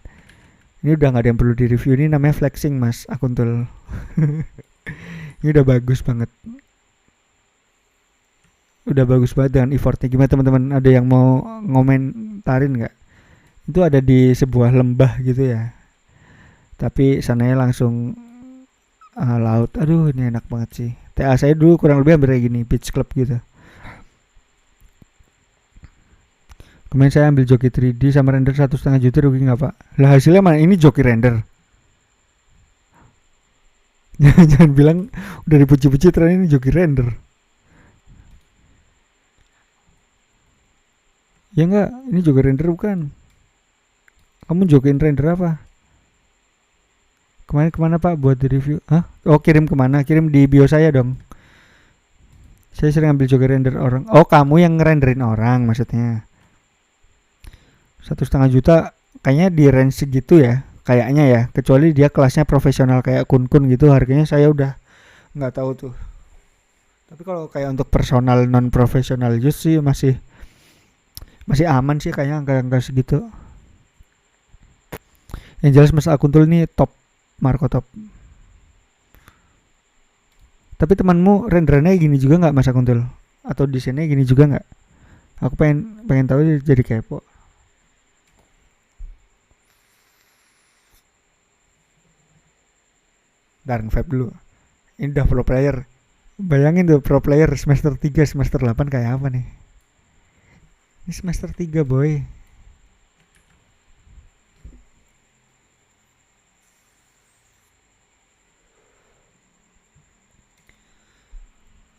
Ini udah nggak ada yang perlu di review, ini namanya flexing mas, Akuntul. Ini udah bagus banget, udah bagus banget dengan effortnya. Gimana teman-teman, ada yang mau ngomentarin nggak? Itu ada di sebuah lembah gitu ya, tapi sananya langsung laut. Aduh ini enak banget sih. TA saya dulu kurang lebih hampir kayak gini, beach club gitu. Kemarin saya ambil joki 3D sama render 1,5 juta, rugi nggak pak? Lah hasilnya mana? Ini joki render. Jangan bilang udah dipuji-puji ternyata ini joki render. Ya enggak, ini joki render bukan. Kamu jokin render apa? Kemarin kemana pak buat di review? Oh kirim kemana? Kirim di bio saya dong. Saya sering ambil joki render orang. Oh kamu yang ngerenderin orang maksudnya. 1,5 juta kayaknya di range segitu ya, kayaknya ya, kecuali dia kelasnya profesional kayak kun-kun gitu, harganya saya udah nggak tahu tuh. Tapi kalau kayak untuk personal non profesional use sih masih aman sih kayaknya, angka-angka segitu. Yang jelas mas Akuntul ini top, Marco top. Tapi temanmu renderannya gini juga nggak mas Akuntul? Atau desainnya gini juga nggak? Aku pengen tahu, jadi kepo. Dark Vibe dulu. Ini udah pro player. Bayangin tuh pro player semester 3, semester 8 kayak apa nih. Ini semester 3 boy.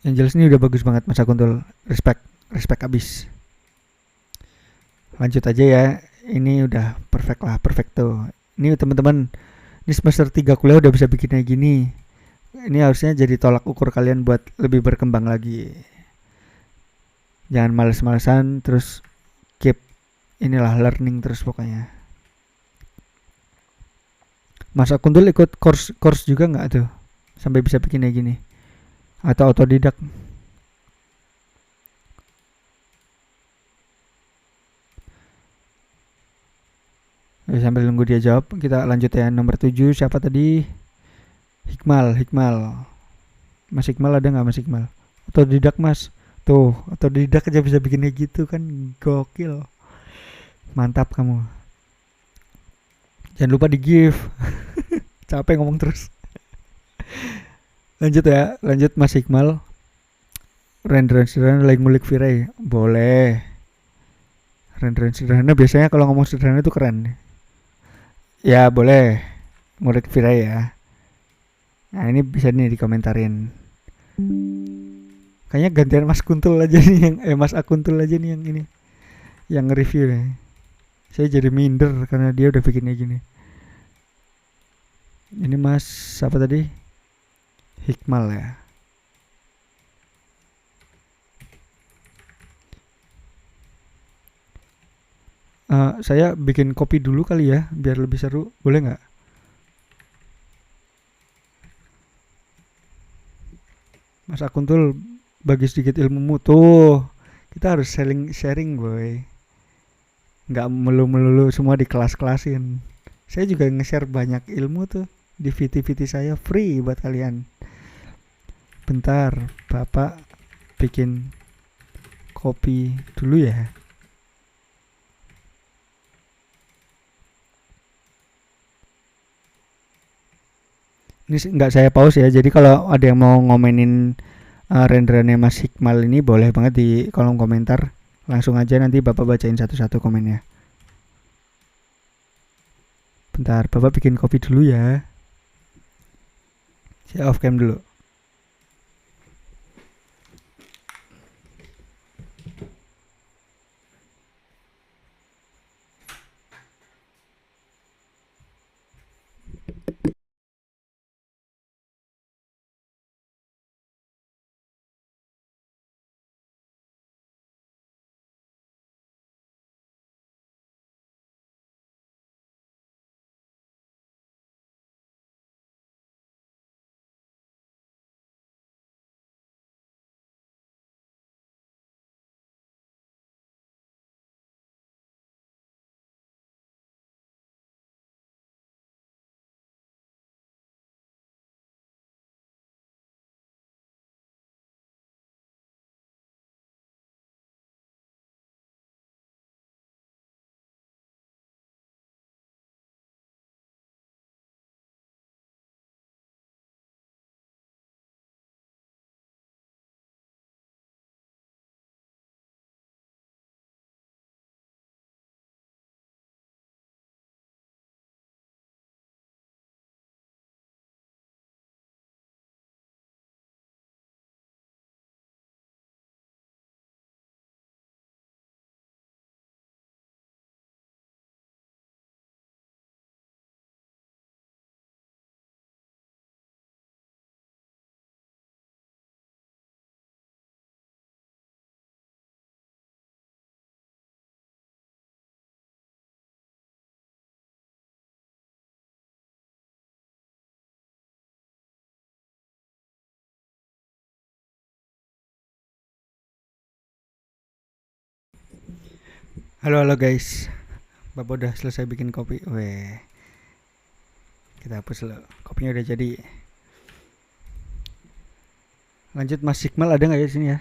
Yang jelas ini udah bagus banget mas Akuntul. Respect abis. Lanjut aja ya. Ini udah perfect lah, perfect tuh. Ini teman-teman, ini semester 3 kuliah udah bisa bikin kayak gini. Ini harusnya jadi tolak ukur kalian buat lebih berkembang lagi. Jangan males-malesan, terus keep inilah learning terus pokoknya. Mas Akuntul ikut course juga nggak tuh sampai bisa bikin kayak gini? Atau otodidak? Sambil nunggu dia jawab, kita lanjut ya. Nomor 7 siapa tadi? Hikmal. Mas Hikmal ada nggak mas Hikmal? Otodidak mas. Tuh, otodidak aja bisa bikinnya gitu kan, gokil. Mantap kamu. Jangan lupa di give. Capek ngomong terus. Lanjut mas Hikmal. Render lagi ngulik Viray. Boleh. Renderan sederhana biasanya kalau ngomong sederhana itu keren. Ya boleh, murid Vira ya. Nah ini bisa nih dikomentarin. Kayaknya gantian Mas Kuntul aja nih yang Mas Akuntul aja nih yang ini, yang nge-review nih. Saya jadi minder karena dia udah bikinnya gini. Ini Mas apa tadi? Hikmal ya. Saya bikin kopi dulu kali ya, biar lebih seru. Boleh nggak? Mas Akuntul bagi sedikit ilmumu tuh. Kita harus sharing boy. Nggak melulu semua di kelas-kelasin. Saya juga nge-share banyak ilmu tuh di VT-VT saya free buat kalian. Bentar, Bapak bikin kopi dulu ya. Ini nggak saya pause ya. Jadi kalau ada yang mau ngomenin renderannya Mas Hikmal ini boleh banget di kolom komentar. Langsung aja nanti Bapak bacain satu-satu komennya. Bentar, Bapak bikin kopi dulu ya. Saya off cam dulu. Halo guys. Bapak udah selesai bikin kopi. Weh. Kita hapus dulu. Kopinya udah jadi. Lanjut Mas Hikmal ada nggak ya sini ya?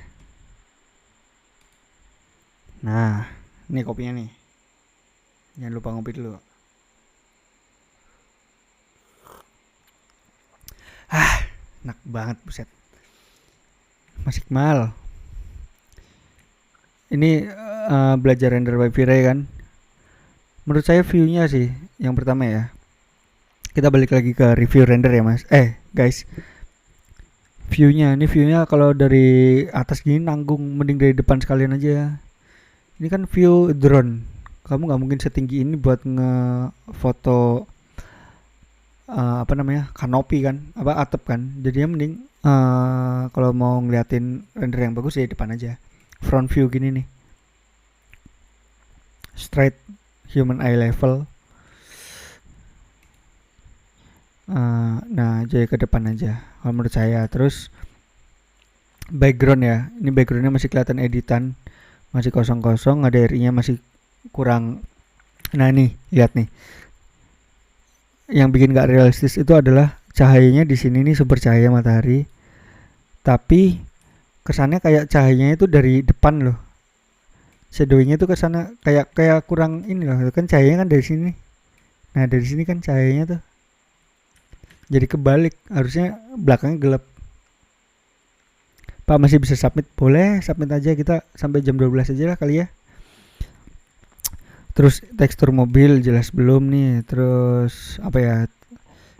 Nah, ini kopinya nih. Jangan lupa ngopi dulu. Enak banget buset. Mas Hikmal. Ini belajar render by Viray kan. Menurut saya view-nya sih yang pertama ya. Kita balik lagi ke review render ya Mas. Guys. Ini view-nya kalau dari atas gini nanggung, mending dari depan sekalian aja. Ini kan view drone. Kamu nggak mungkin setinggi ini buat ngefoto kanopi kan, atap kan. Jadinya mending kalau mau ngeliatin render yang bagus ya depan aja. Front view gini nih, straight human eye level. Nah jadi ke depan aja kalau menurut saya. Terus background ya, ini backgroundnya masih kelihatan editan, masih kosong-kosong, HDRI nya masih kurang. Nah nih lihat nih, yang bikin gak realistis itu adalah cahayanya di sini nih, sumber cahaya matahari, tapi kesannya kayak cahayanya itu dari depan loh. Shadowingnya tuh kesana kayak kurang ini loh, kan cahayanya kan dari sini. Nah dari sini kan cahayanya tuh jadi kebalik, harusnya belakangnya gelap. Pak masih bisa submit? Boleh submit aja, kita sampai jam 12 aja lah kali ya. Terus tekstur mobil jelas belum nih. Terus apa ya?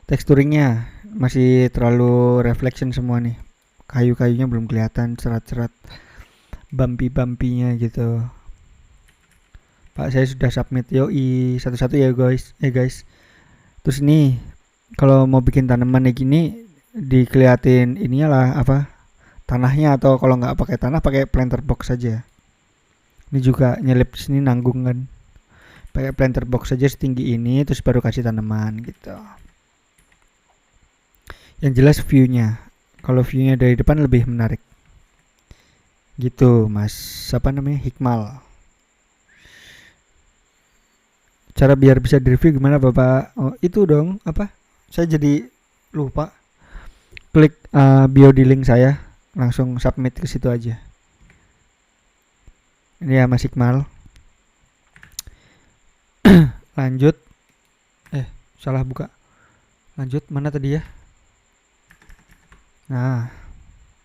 Teksturingnya masih terlalu reflection semua nih. Kayu-kayunya belum kelihatan, serat-serat, bumpy-bumpy-nya gitu. Pak, saya sudah submit. Yoi, satu-satu ya guys. Guys. Terus nih, kalau mau bikin tanaman kayak gini, dikeliatin ininya lah apa? Tanahnya, atau kalau nggak pakai tanah pakai planter box saja. Ini juga nyelip sini nanggung kan. Pakai planter box saja setinggi ini, terus baru kasih tanaman gitu. Yang jelas view-nya. Kalau view-nya dari depan lebih menarik. Gitu, Mas. Apa namanya? Hikmal. Cara biar bisa di-review gimana, Bapak? Oh, itu dong, apa? Saya jadi lupa. Klik bio di link saya, langsung submit ke situ aja. Ini ya Mas Hikmal. Lanjut. Salah buka. Lanjut, mana tadi ya? Nah,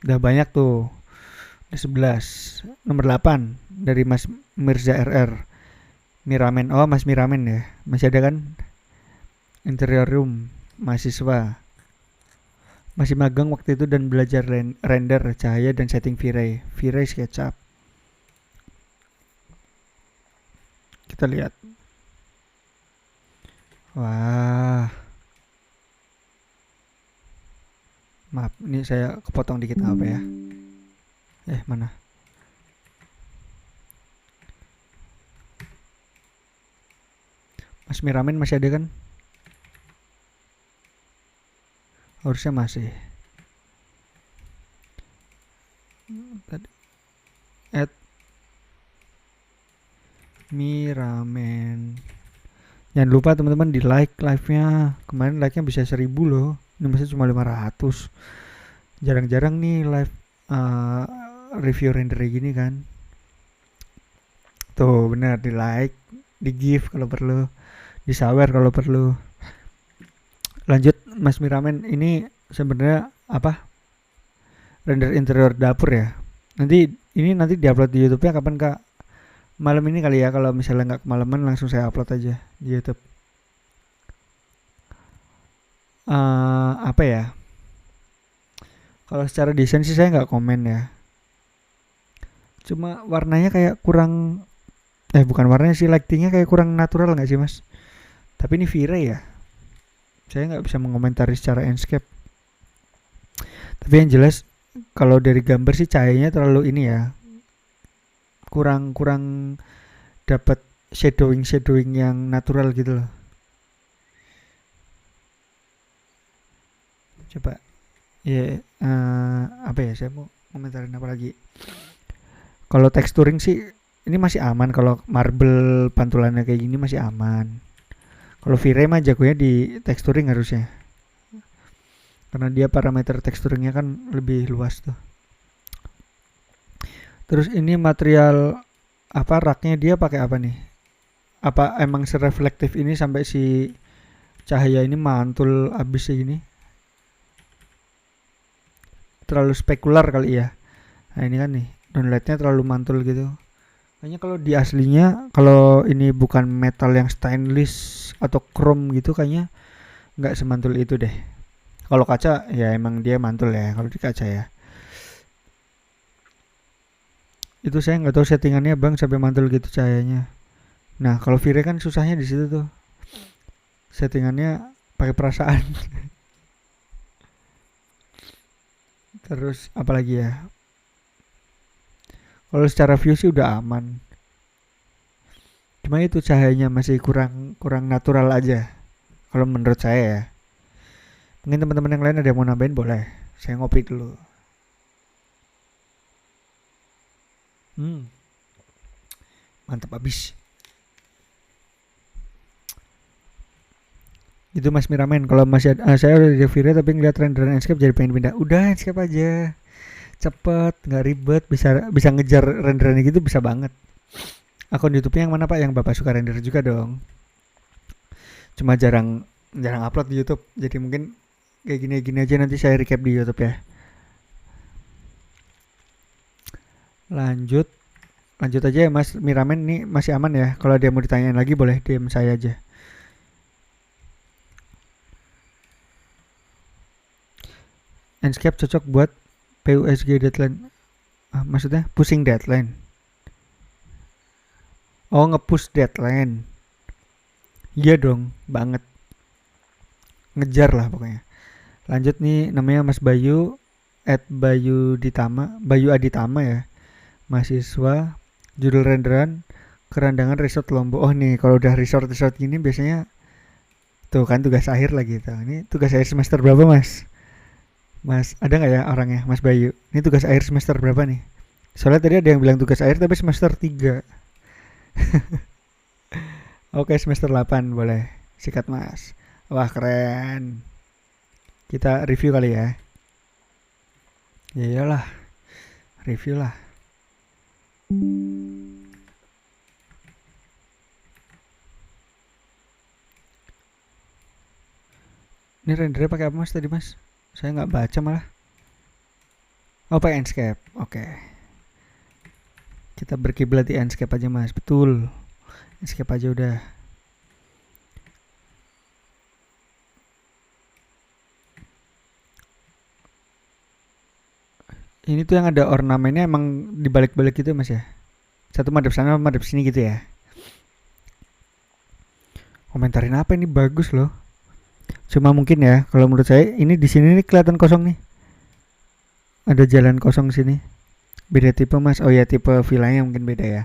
udah banyak tuh. Ada 11. Nomor 8 dari Mas Mirza RR. Miramen. Oh, Mas Miramen ya. Masih ada kan? Interior room mahasiswa. Masih magang waktu itu dan belajar render cahaya dan setting V-Ray. V-Ray SketchUp. Kita lihat. Wah. Maaf, ini saya kepotong dikit nggak apa ya. Mana? Mas Miramen masih ada kan? Harusnya masih. Tadi. At Miramen. Jangan lupa teman-teman di like live-nya. Kemarin like-nya bisa 1000 loh. Ini masih cuma 500. Jarang-jarang nih live review render gini kan. Tuh bener, di like, di give kalau perlu, di sawer kalau perlu. Lanjut Mas Miramen, ini sebenarnya apa? Render interior dapur ya. Nanti diupload di YouTube-nya kapan Kak? Malam ini kali ya, kalau misalnya nggak kemalaman langsung saya upload aja di YouTube. Apa ya? Kalau secara desain sih saya nggak komen ya. Cuma warnanya kayak kurang, bukan warnanya sih, lightingnya kayak kurang natural nggak sih Mas? Tapi ini V-Ray ya. Saya nggak bisa mengomentari secara landscape. Tapi yang jelas kalau dari gambar sih cahayanya terlalu ini ya. Kurang dapat shadowing yang natural gitu loh. Coba ya, apa ya, saya mau komentarin apa lagi. Kalau texturing sih ini masih aman. Kalau marble pantulannya kayak gini masih aman. Kalau V-Ray mah jagonya di texturing harusnya, karena dia parameter texturingnya kan lebih luas tuh. Terus ini material apa, raknya dia pakai apa nih? Apa emang sereflektif ini sampai si cahaya ini mantul abis segini? Terlalu spekular kali ya. Nah ini kan nih, downlightnya terlalu mantul gitu. Kayaknya kalau di aslinya, kalau ini bukan metal yang stainless atau chrome gitu, kayaknya nggak semantul itu deh. Kalau kaca ya emang dia mantul ya, kalau di kaca ya. Itu saya nggak tahu settingannya bang sampai mantul gitu cahayanya. Nah kalau V-Ray kan susahnya di situ tuh, settingannya pakai perasaan. Terus apalagi ya? Kalau secara view sih udah aman. Cuma itu cahayanya masih kurang natural aja. Kalau menurut saya ya. Mungkin teman-teman yang lain ada yang mau nambahin boleh. Saya ngopi dulu. Mantap abis. Itu Mas Miramen. Kalau masih ada, saya udah di V-Ray tapi ngeliat renderan landscape jadi pengen pindah. Udah landscape aja. Cepet, nggak ribet, bisa ngejar renderannya gitu, bisa banget. Akun YouTube-nya yang mana Pak? Yang Bapak suka render juga dong. Cuma jarang upload di YouTube. Jadi mungkin kayak gini aja, nanti saya recap di YouTube ya. Lanjut Lanjut aja ya Mas Miramen, nih masih aman ya. Kalau dia mau ditanyain lagi boleh DM saya aja. Enscape cocok buat PUSG deadline. Maksudnya pushing deadline. Oh, nge-push deadline. Iya dong, banget. Ngejar lah pokoknya. Lanjut nih, namanya Mas Bayu Bayu Ditama, Bayu Aditama ya. Mahasiswa, judul renderan kerandangan resort Lombok. Oh nih, kalau udah resort gini biasanya tuh kan tugas akhir lagi tuh. Ini tugas akhir semester berapa Mas? Mas, ada nggak ya orangnya Mas Bayu? Ini tugas akhir semester berapa nih? Soalnya tadi ada yang bilang tugas akhir tapi semester 3. Oke, semester 8 boleh. Sikat Mas. Wah, keren. Kita review kali ya. Ya iyalah, review lah. Ini rendernya pakai apa Mas tadi Mas? Saya nggak baca malah. Oh, pakai Enscape. Oke. Kita berkiblat di Enscape aja Mas. Betul. Enscape aja udah. Ini tuh yang ada ornamennya emang dibalik-balik gitu Mas ya. Satu madep sana, madep sini gitu ya. Komentarin apa ini, bagus loh. Cuma mungkin ya, kalau menurut saya ini di sini nih kelihatan kosong nih. Ada jalan kosong sini. Beda tipe Mas. Oh ya, tipe villanya mungkin beda ya.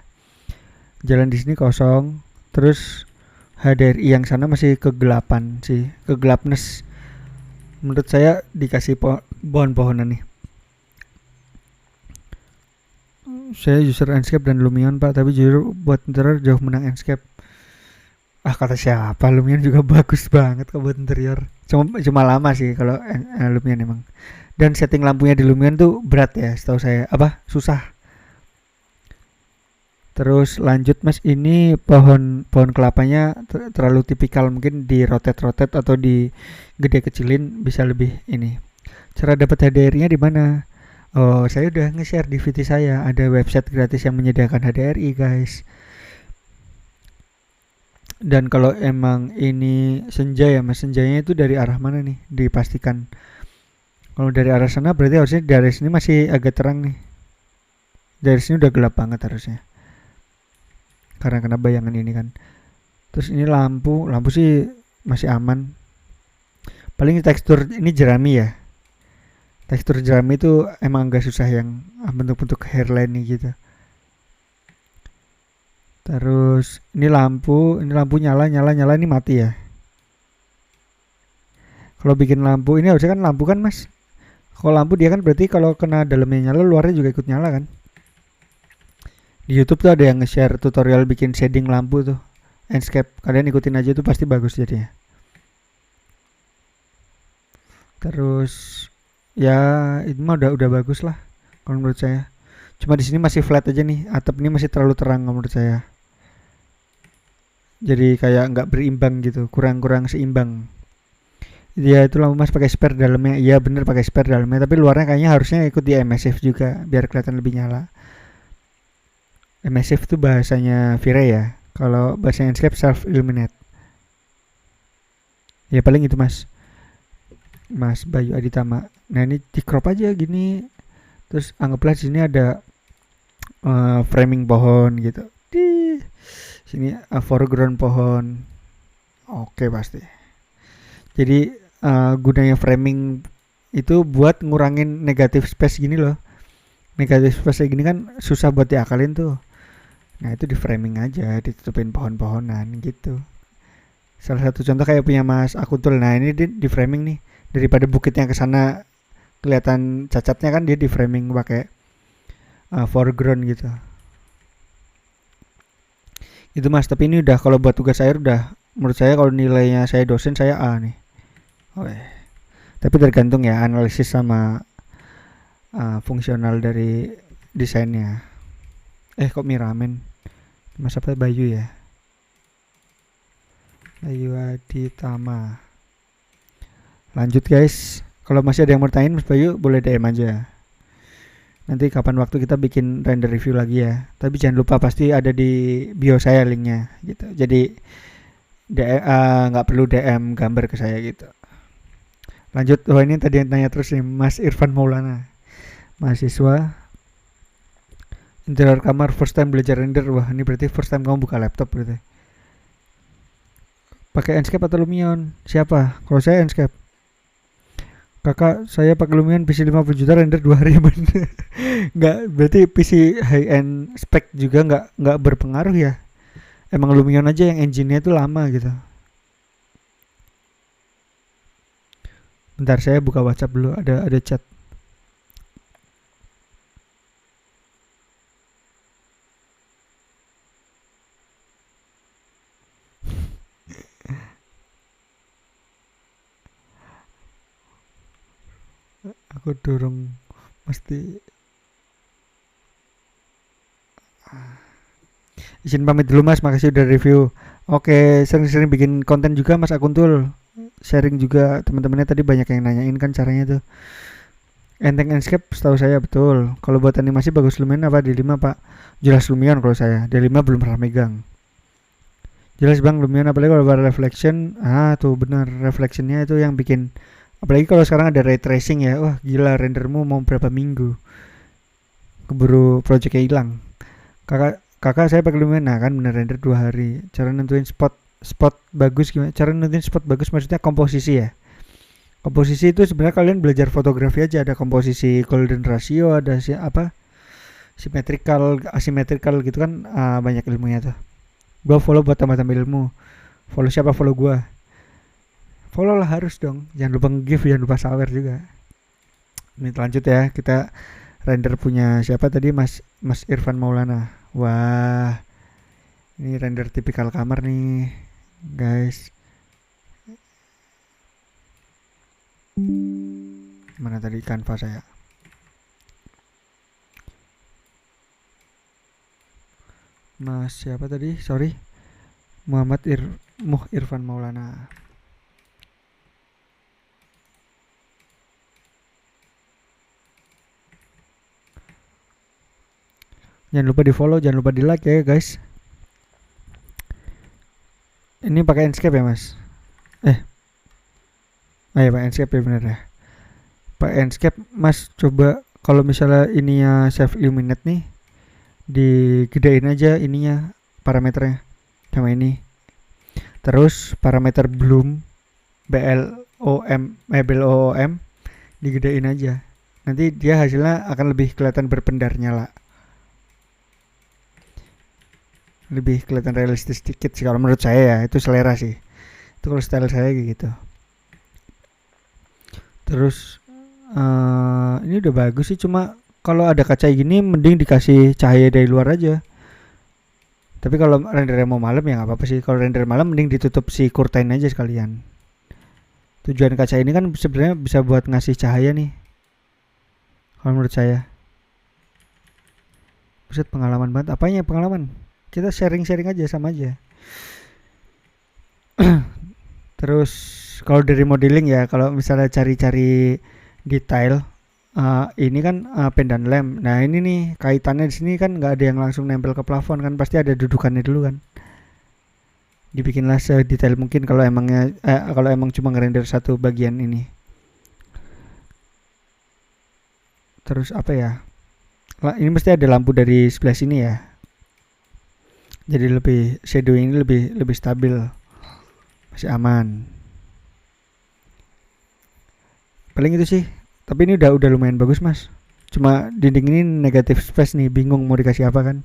Jalan di sini kosong. Terus HDRI yang sana masih kegelapan sih, kegelapness. Menurut saya dikasih pohon-pohonan nih. Saya user Enscape dan Lumion Pak, tapi jujur buat interior jauh menang Enscape. Kata siapa, Lumion juga bagus banget kok buat interior. Cuma lama sih kalau Lumion emang. Dan setting lampunya di Lumion tuh berat ya, setahu saya. Susah. Terus lanjut Mas, ini pohon kelapanya terlalu tipikal, mungkin di rotate atau di gede kecilin bisa lebih ini. Cara dapat HDRI-nya di mana? Oh, saya udah nge-share di VT saya. Ada website gratis yang menyediakan HDRI, guys. Dan kalau emang ini senja ya Mas, senjanya itu dari arah mana nih? Dipastikan. Kalau dari arah sana berarti harusnya dari sini masih agak terang nih. Dari sini udah gelap banget harusnya. Karena kena bayangan ini kan. Terus ini lampu sih masih aman. Paling tekstur ini jerami ya. Tekstur jerami itu emang agak susah yang bentuk-bentuk hairline nih gitu. Terus ini lampu nyala ini mati ya. Kalau bikin lampu ini harusnya kan lampu kan Mas. Kalau lampu dia kan berarti kalau kena dalamnya nyala luarnya juga ikut nyala kan. Di YouTube tuh ada yang nge-share tutorial bikin shading lampu tuh. Enscape, kalian ikutin aja tuh pasti bagus jadinya. Terus ya itu mah udah bagus lah kalau menurut saya. Cuma di sini masih flat aja nih, atap ini masih terlalu terang menurut saya. Jadi kayak nggak berimbang gitu, kurang seimbang. Ya itu lampu Mas pakai spare dalamnya. Iya bener pakai spare dalamnya, tapi luarnya kayaknya harusnya ikut di emissive juga biar kelihatan lebih nyala. Emissive tuh bahasanya Vire ya. Kalau bahasa Enscape self illuminate. Ya paling itu Mas Bayu Aditama. Nah ini di crop aja gini. Terus anggaplah di sini ada framing pohon gitu. Di sini foreground pohon. Oke pasti. Jadi gunanya framing itu buat ngurangin negatif space gini loh. Negatif space gini kan susah buat diakalin tuh. Nah itu di framing aja, ditutupin pohon-pohonan gitu. Salah satu contoh kayak punya Mas Akuntul. Nah ini di framing nih. Daripada bukitnya ke sana kelihatan cacatnya kan, dia di framing pakai foreground gitu. Itu Mas, tapi ini udah kalau buat tugas akhir udah, menurut saya kalau nilainya saya dosen saya A nih. Oke. Tapi tergantung ya analisis sama fungsional dari desainnya. Kok Miramen? Mas apa Bayu ya? Bayu Aditama. Lanjut guys. Kalau masih ada yang mau tanyain Mas Bayu boleh DM aja. Nanti kapan waktu kita bikin render review lagi ya. Tapi jangan lupa pasti ada di bio saya linknya gitu. Jadi nggak perlu DM gambar ke saya gitu. Lanjut, ini tadi yang tanya terus nih, Mas Irfan Maulana, mahasiswa interior kamar, first time belajar render. Wah, ini berarti first time kamu buka laptop berarti. Pakai Enscape atau Lumion? Siapa? Kalau saya Enscape. Kakak, saya pakai Lumion PC 50 juta render 2 hari bener. Nggak, berarti PC high end spec juga nggak berpengaruh ya. Emang Lumion aja yang engine-nya itu lama gitu. Bentar, saya buka WhatsApp dulu, ada chat. Aku dorong mesti izin pamit dulu Mas, makasih udah review. Oke, sering-sering bikin konten juga Mas Akuntul. Sharing juga teman-temannya tadi banyak yang nanyain kan caranya tuh. Enteng Enscape setahu saya betul. Kalau buat animasi bagus Lumion apa D5 Pak? Jelas Lumion kalau saya. D5 belum pernah megang. Jelas Bang Lumion, apalagi kalau reflection. Tuh benar, reflectionnya itu yang bikin. Apalagi kalau sekarang ada ray tracing ya. Wah gila, rendermu mau berapa minggu keburu projectnya hilang. Kakak saya pakai Lumion, nah kan bener render 2 hari. Cara nentuin spot bagus gimana? Cara nentuin spot bagus maksudnya komposisi ya. Komposisi itu sebenarnya kalian belajar fotografi aja, ada komposisi golden ratio, ada symmetrical, asymmetrical gitu kan, banyak ilmunya tuh. Gua follow buat tambah-tambah ilmu. Follow siapa? Follow gua. Follow lah harus dong. Jangan lupa nge-give, jangan lupa sawer juga. Ini lanjut ya, kita render punya siapa tadi, Mas Irfan Maulana. Wah, ini render tipikal kamar nih guys. Mana tadi kanva saya? Mas siapa tadi? Sorry, Irfan Maulana. Jangan lupa di follow, jangan lupa di like ya guys. Ini pakai Enscape ya Mas? Ya pakai Enscape ya bener ya. Pakai Enscape Mas, coba kalau misalnya ininya self illuminate nih, digedein aja ininya parameternya sama ini. Terus parameter bloom BLOM digedein aja. Nanti dia hasilnya akan lebih kelihatan berpendar nyala. Lebih kelihatan realistis sedikit sih kalau menurut saya ya, itu selera sih. Itu kalau style saya kayak gitu. Terus ini udah bagus sih, cuma kalau ada kaca gini mending dikasih cahaya dari luar aja. Tapi kalau rendernya mau malam ya nggak apa-apa sih. Kalau render malam mending ditutup si curtain aja sekalian. Tujuan kaca ini kan sebenarnya bisa buat ngasih cahaya nih. Kalau menurut saya. Buset, pengalaman banget. Apanya pengalaman? Kita sharing-sharing aja, sama aja. Terus kalau dari modeling ya, kalau misalnya cari-cari detail, ini kan pendant lamp. Nah ini nih kaitannya di sini kan nggak ada yang langsung nempel ke plafon kan, pasti ada dudukannya dulu kan. Dibikinlah sedetail mungkin kalau emang cuma ngerender satu bagian ini. Terus apa ya? Ini mesti ada lampu dari sebelah sini ya. Jadi lebih shadow ini lebih stabil, masih aman. Paling itu sih. Tapi ini udah lumayan bagus Mas. Cuma dinding ini negatif space nih, bingung mau dikasih apa kan.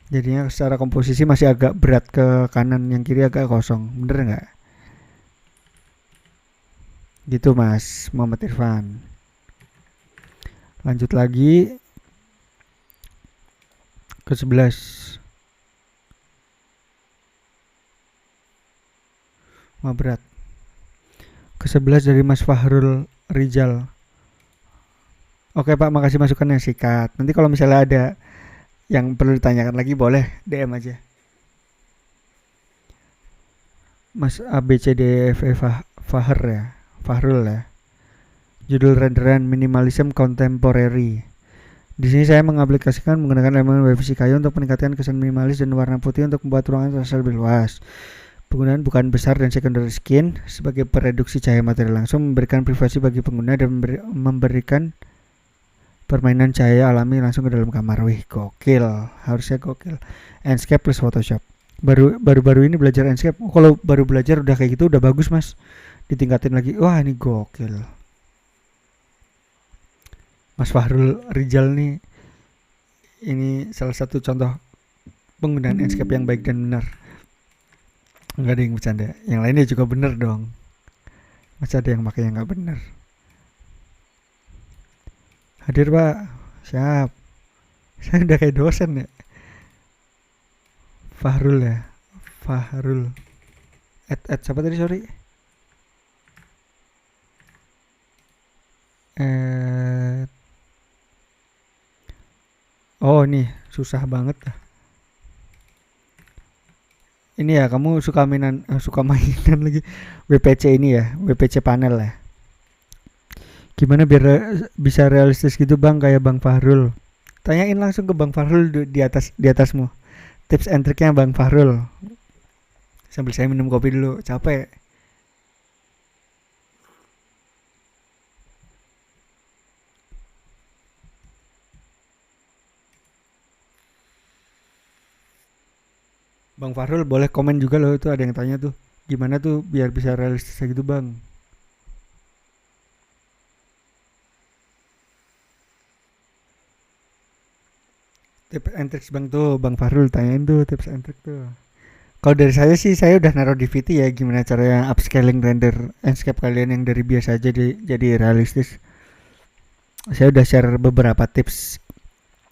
Jadinya secara komposisi masih agak berat ke kanan, yang kiri agak kosong. Bener nggak? Gitu Mas Muhammad Irfan. Lanjut lagi ke 11. Berat. Ke 11 dari Mas Fahrul Rizal. Oke Pak, makasih masukannya, sikat. Nanti kalau misalnya ada yang perlu ditanyakan lagi boleh DM aja. Mas ABCDF Fahrul ya. Judul renderan minimalism contemporary. Di sini saya mengaplikasikan menggunakan elemen WebVC kayu untuk meningkatkan kesan minimalis dan warna putih untuk membuat ruangan terasa lebih luas. Penggunaan bukaan besar dan secondary skin sebagai pereduksi cahaya materi langsung memberikan privasi bagi pengguna dan memberikan permainan cahaya alami langsung ke dalam kamar. Wih, gokil. Harusnya gokil. Enscape plus Photoshop. Baru-baru ini belajar Enscape. Kalau baru belajar udah kayak gitu udah bagus, Mas. Ditingkatin lagi. Wah, ini gokil. Mas Fahrul Rijal nih, ini salah satu contoh penggunaan Enscape yang baik dan benar. Enggak ada yang bercanda. Yang lainnya juga benar dong. Masa ada yang pakai yang nggak benar? Hadir Pak. Siap. Saya udah kayak dosen ya. Fahrul ya. Fahrul. Siapa tadi, sorry? Oh, nih susah banget dah. Ini ya, kamu suka mainan lagi WPC ini ya, WPC panel ya. Gimana biar bisa realistis gitu Bang, kayak Bang Fahrul? Tanyain langsung ke Bang Fahrul di atasmu. Tips and triknya Bang Fahrul. Sambil saya minum kopi dulu, capek. Bang Fahrul boleh komen juga loh, itu ada yang tanya tuh. Gimana tuh biar bisa realistis gitu Bang? Tips and tricks Bang tuh, Bang Fahrul tanyain tuh tips and trick tuh. Kalau dari saya sih, saya udah naruh di VT ya gimana caranya upscaling render landscape kalian yang dari biasa aja jadi realistis. Saya udah share beberapa tips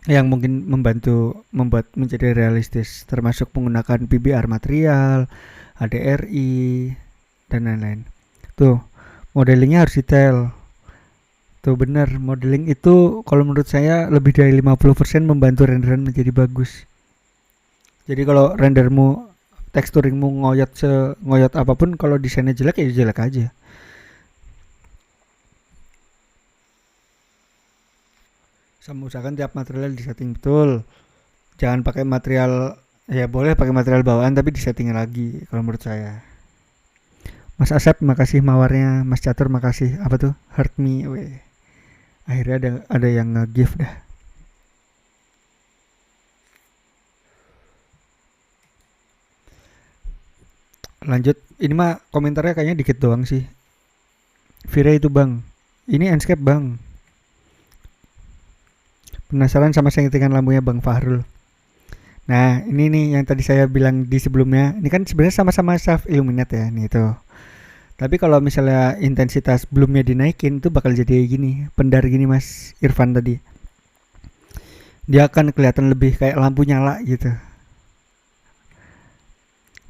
yang mungkin membantu membuat menjadi realistis, termasuk menggunakan PBR material, HDRI, dan lain-lain. Tuh, modelingnya harus detail. Tuh bener, modeling itu kalau menurut saya lebih dari 50% membantu renderan menjadi bagus. Jadi kalau rendermu, teksturingmu ngoyot apapun, kalau desainnya jelek ya jelek aja. Sama usahakan tiap material disetting betul. Jangan pakai material, ya boleh pakai material bawaan tapi disettingin lagi kalau menurut saya. Mas Asep makasih mawarnya, Mas Catur makasih apa tuh? Hurt me, weh. Akhirnya ada yang nge-give dah. Lanjut, ini mah komentarnya kayaknya dikit doang sih. Vira itu Bang, ini Enscape Bang. Penasaran sama settingan lampunya Bang Fahrul. Nah, ini nih yang tadi saya bilang di sebelumnya. Ini kan sebenarnya sama-sama self illuminate ya, nih tuh. Tapi kalau misalnya intensitas bloomnya dinaikin tuh bakal jadi gini, pendar gini Mas Irfan tadi. Dia akan kelihatan lebih kayak lampu nyala gitu.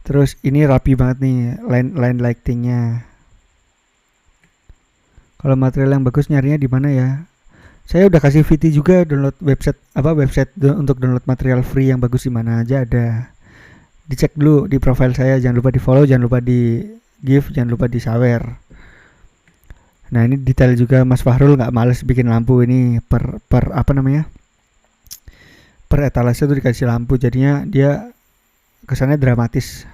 Terus ini rapi banget nih line lightingnya. Kalau material yang bagus nyarinya di mana ya? Saya udah kasih VT juga, download website untuk download material free yang bagus di mana aja ada. Dicek dulu di profile saya, jangan lupa di follow, jangan lupa di give, jangan lupa di sawer. Nah ini detail juga, Mas Fahrul nggak males bikin lampu ini per apa namanya? Per etalase tuh dikasih lampu, jadinya dia kesannya dramatis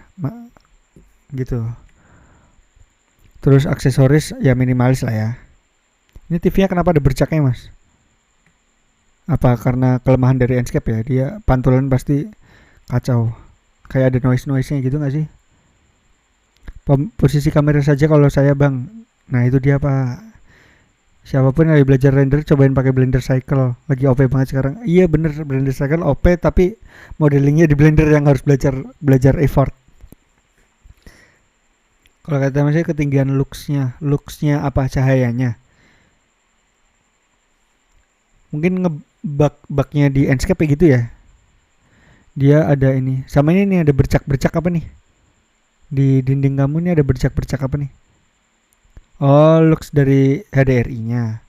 gitu. Terus aksesoris ya minimalis lah ya. Ini TV-nya kenapa ada bercaknya Mas? Apa karena kelemahan dari Enscape ya? Dia pantulan pasti kacau. Kayak ada noise-nya gitu gak sih? Posisi kamera saja kalau saya Bang. Nah itu dia Pak. Siapapun yang lagi belajar render, cobain pakai Blender Cycle. Lagi OP banget sekarang. Iya bener, Blender Cycle OP, tapi modelingnya di Blender yang harus belajar effort. Kalau kata Mas, ketinggian looksnya apa, cahayanya. Mungkin bugnya di Enscape gitu ya. Dia ada ini. Sama ini nih ada bercak-bercak apa nih? Di dinding kamu nih ada bercak-bercak apa nih? Oh, looks dari HDRI-nya.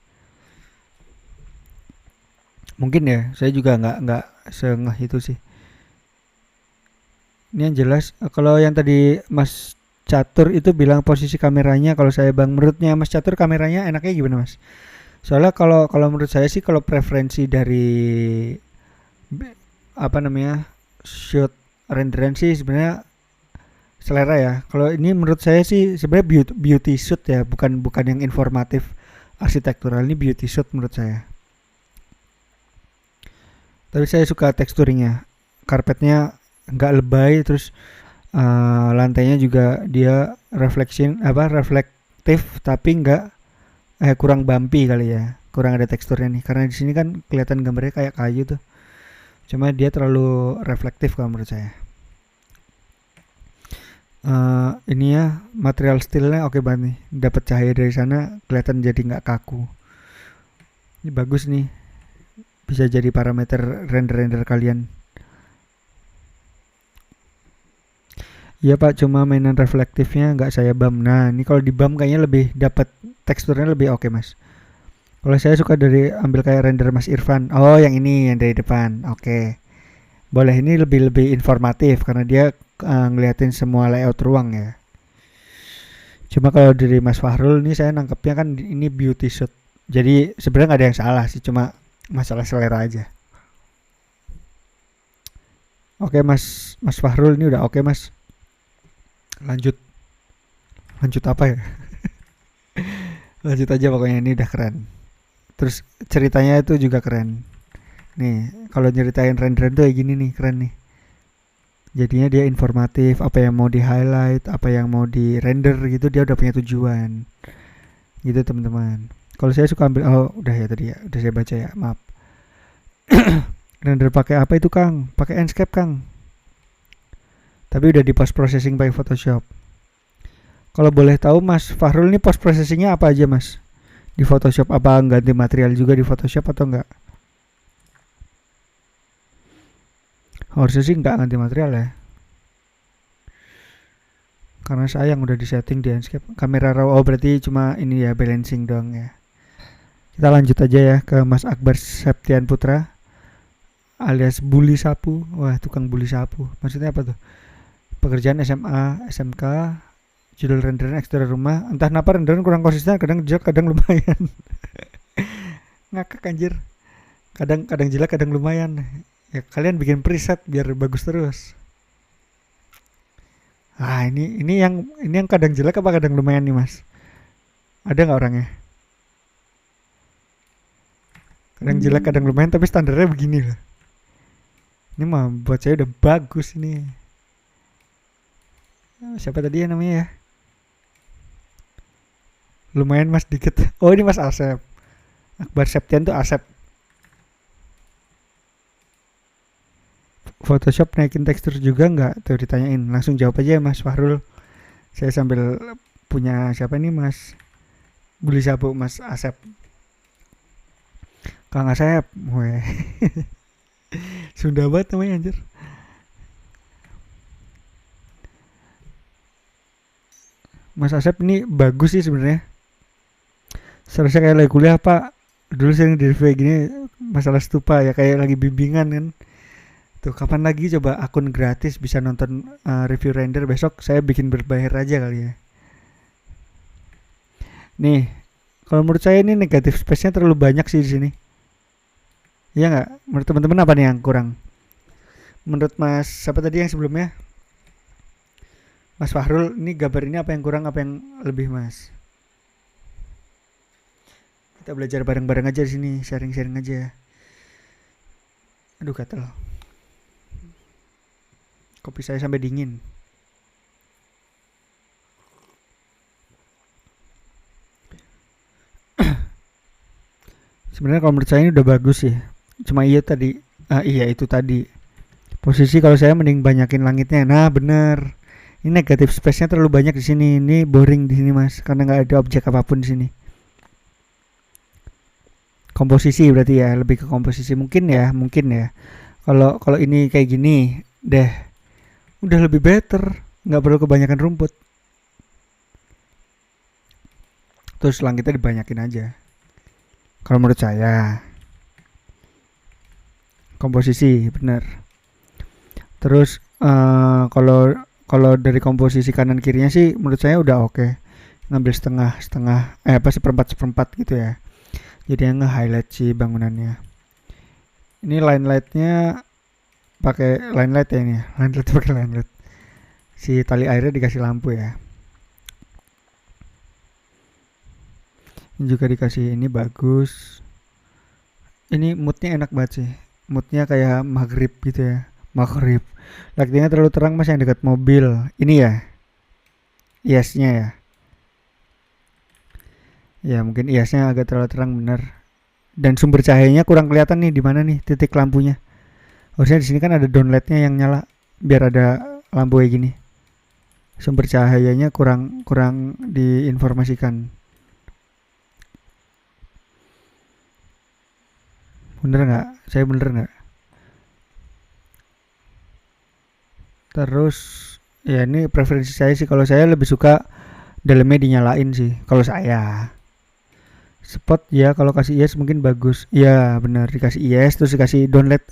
Mungkin ya, saya juga nggak sengeh itu sih. Ini yang jelas, kalau yang tadi Mas Catur itu bilang posisi kameranya. Kalau saya bang, menurutnya Mas Catur kameranya enaknya gimana Mas? Soalnya kalau kalau menurut saya sih, kalau preferensi dari apa namanya, shoot renderan sih sebenarnya selera ya. Kalau ini menurut saya sih sebenarnya beauty shoot ya, bukan bukan yang informatif arsitektural. Ini beauty shoot menurut saya. Tapi saya suka teksturnya, karpetnya nggak lebay, terus lantainya juga dia reflektif tapi nggak kurang bumpy kali ya, kurang ada teksturnya nih, karena di sini kan kelihatan gambarnya kayak kayu tuh, cuma dia terlalu reflektif kalau menurut saya. Ini ya material steelnya oke banget nih, dapat cahaya dari sana kelihatan jadi nggak kaku. Ini bagus nih, bisa jadi parameter render kalian. Iya pak, cuma mainan reflektifnya nggak saya bump. Nah ini kalau di bump kayaknya lebih dapat teksturnya lebih oke mas. Kalau saya suka dari ambil kayak render Mas Irfan. Oh yang ini yang dari depan. Oke. Boleh, ini lebih lebih informatif karena dia ngeliatin semua layout ruang ya. Cuma kalau dari Mas Fahrul ini saya nangkepnya kan ini beauty shot. Jadi sebenarnya nggak ada yang salah sih, cuma masalah selera aja. Oke Mas Mas Fahrul ini udah oke Mas. Lanjut. Lanjut apa ya? Lanjut aja pokoknya, ini udah keren. Terus ceritanya itu juga keren. Nih, kalau nyeritain renderan tuh kayak gini nih, keren nih. Jadinya dia informatif, apa yang mau di highlight, apa yang mau di render gitu, dia udah punya tujuan. Gitu teman-teman. Kalau saya suka ambil, oh udah ya tadi ya, udah saya baca ya, maaf. Render pakai apa itu Kang? Pakai Enscape Kang. Tapi udah di post processing by Photoshop. Kalau boleh tahu Mas Fahrul ini post processingnya apa aja Mas? Di Photoshop apa ganti material juga di Photoshop atau enggak? Harusnya sih enggak ganti material ya. Karena sayang udah disetting di Enscape. Kamera raw, oh berarti cuma ini ya, balancing doang ya. Kita lanjut aja ya ke Mas Akbar Septian Putra alias Bully Sapu. Wah, tukang bully sapu. Maksudnya apa tuh? Pekerjaan SMA, SMK, judul renderan eksterior rumah. Entah kenapa renderan kurang konsisten, kadang jelek, kadang lumayan. Ngakak anjir. Kadang jelek, kadang lumayan. Ya kalian bikin preset biar bagus terus. Ah, ini yang kadang jelek apa kadang lumayan nih, Mas? Ada nggak orangnya? Kadang jelek, kadang lumayan, tapi standarnya begini loh. Ini mah buat saya udah bagus ini. Siapa tadi ya namanya ya? Lumayan Mas dikit. Oh ini Mas Asep. Akbar Septian tuh Asep. Photoshop naikin tekstur juga nggak? Tuh ditanyain. Langsung jawab aja ya Mas Fahrul. Saya sambil punya siapa nih Mas? Beli sabu Mas Asep. Kang Asep. Weh. Sunda banget namanya anjir. Mas Asep ini bagus sih sebenarnya. Seharusnya kayak lagi kuliah Pak. Dulu sering di review gini masalah stupa ya, kayak lagi bimbingan kan. Tuh kapan lagi coba akun gratis bisa nonton review render, besok saya bikin berbayar aja kali ya. Nih, kalau menurut saya ini negatif space-nya terlalu banyak sih di sini. Iya nggak? Menurut teman-teman apa nih yang kurang? Menurut Mas siapa tadi yang sebelumnya? Mas Fahrul, ini gambar ini apa yang kurang, apa yang lebih Mas? Kita belajar bareng-bareng aja di sini, sharing-sharing aja. Aduh gatel. Kopi saya sampai dingin. Sebenarnya kalau menurut saya ini udah bagus sih. Cuma iya tadi, iya itu tadi. Posisi kalau saya mending banyakin langitnya. Nah bener. Ini negatif space-nya terlalu banyak di sini. Ini boring di sini Mas, karena nggak ada objek apapun di sini. Komposisi berarti ya, lebih ke komposisi mungkin ya, mungkin ya. Kalau ini kayak gini, deh, udah lebih better, nggak perlu kebanyakan rumput. Terus langitnya dibanyakin aja. Kalau menurut saya, komposisi bener. Terus kalau Kalau dari komposisi kanan kirinya sih menurut saya udah oke. Ngambil setengah setengah apa seperempat seperempat gitu ya. Jadi yang nge-highlight si bangunannya. Ini line lightnya pakai line light ya ini. Line light pakai line light. Si tali airnya dikasih lampu ya. Ini juga dikasih ini bagus. Ini moodnya enak banget sih. Moodnya kayak maghrib gitu ya. Maghrib. Lightingnya terlalu terang mas yang dekat mobil. Ini ya. Yes-nya ya. Ya mungkin IS-nya agak terlalu terang bener. Dan sumber cahayanya kurang kelihatan nih di mana nih titik lampunya. Harusnya di sini kan ada downlightnya yang nyala biar ada lampu kayak gini. Sumber cahayanya kurang kurang diinformasikan. Bener nggak? Saya bener nggak? Terus ya ini preferensi saya sih, kalau saya lebih suka dalamnya dinyalain sih kalau saya. Spot ya kalau kasih yes mungkin bagus. Ya benar dikasih yes terus dikasih downlight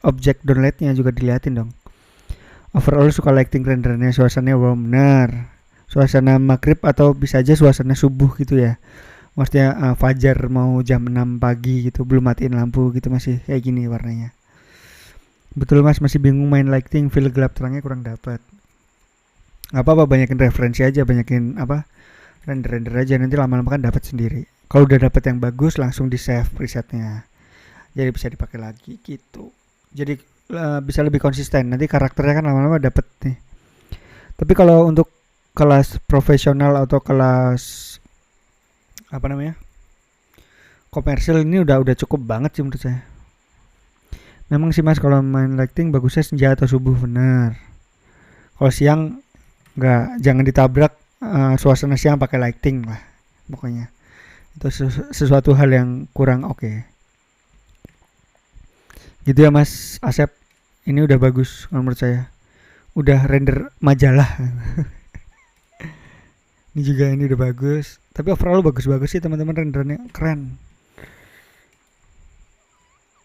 objek downlightnya juga diliatin dong. Overall suka lighting rendernya, suasananya wow benar. Suasana maghrib atau bisa aja suasana subuh gitu ya. Maksudnya fajar mau jam 6 pagi gitu belum matiin lampu gitu masih kayak gini warnanya. Betul mas, masih bingung main lighting, feel gelap terangnya kurang dapat. Gak apa-apa, banyakin referensi aja, banyakin apa render-render aja, nanti lama-lama kan dapat sendiri. Kalau udah dapat yang bagus langsung di save presetnya, jadi bisa dipakai lagi gitu. Jadi bisa lebih konsisten, nanti karakternya kan lama-lama dapat nih. Tapi kalau untuk kelas profesional atau kelas apa namanya komersil ini udah cukup banget sih menurut saya. Memang sih mas kalau main lighting bagusnya senja atau subuh benar. Kalau siang nggak, jangan ditabrak suasana siang pakai lighting lah pokoknya. Itu sesuatu hal yang kurang oke. Gitu ya mas Asep. Ini udah bagus menurut saya. Udah render majalah. Ini juga ini udah bagus. Tapi overall bagus-bagus sih teman-teman, rendernya keren.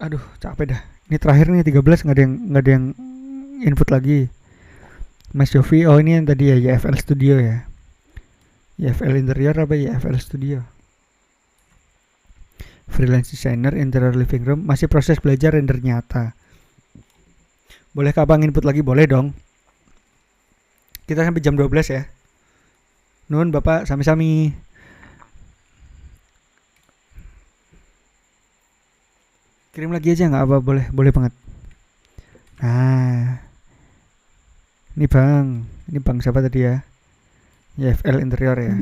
Aduh capek dah. Ini terakhir nih 13 nggak ada yang input lagi. Mas Jovi, oh ini yang tadi ya YFL Studio ya. YFL Interior apa YFL Studio? Freelance designer interior living room, masih proses belajar render nyata. Bolehkah abang input lagi? Boleh dong. Kita sampai jam 12 ya. Nun bapak sami-sami. Kirim lagi aja nggak apa, boleh banget. Nah ini bang siapa tadi ya? YFL Interior ya.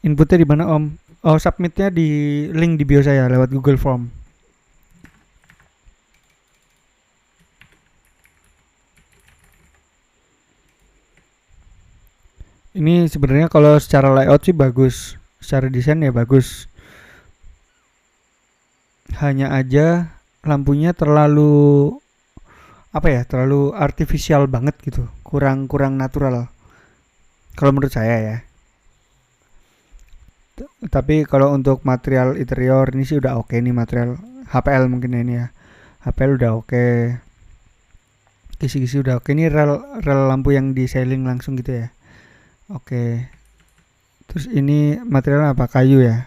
Inputnya di mana om? Oh submitnya di link di bio saya lewat Google Form. Ini sebenarnya kalau secara layout sih bagus, secara desain ya bagus. Hanya aja lampunya terlalu apa ya, terlalu artificial banget gitu, kurang natural. Kalau menurut saya ya. Tapi kalau untuk material interior ini sih udah oke nih, material HPL mungkin ini ya. HPL udah oke. Kisi-kisi udah oke. Ini rel lampu yang di ceiling langsung gitu ya. Oke. Terus ini material apa? Kayu ya.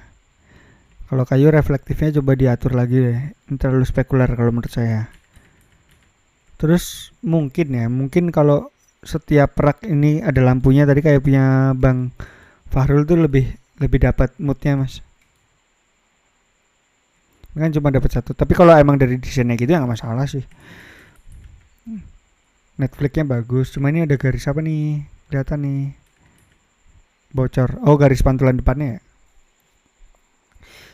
Kalau kayu reflektifnya coba diatur lagi deh. Ini terlalu spekuler kalau menurut saya. Terus mungkin kalau setiap rak ini ada lampunya tadi kayak punya Bang Fahrul tuh lebih dapat moodnya mas. Kan cuma dapat satu. Tapi kalau emang dari desainnya gitu ya nggak masalah sih. Netflixnya bagus. Cuma ini ada garis apa nih? Kelihatan nih. Bocor. Oh garis pantulan depannya ya.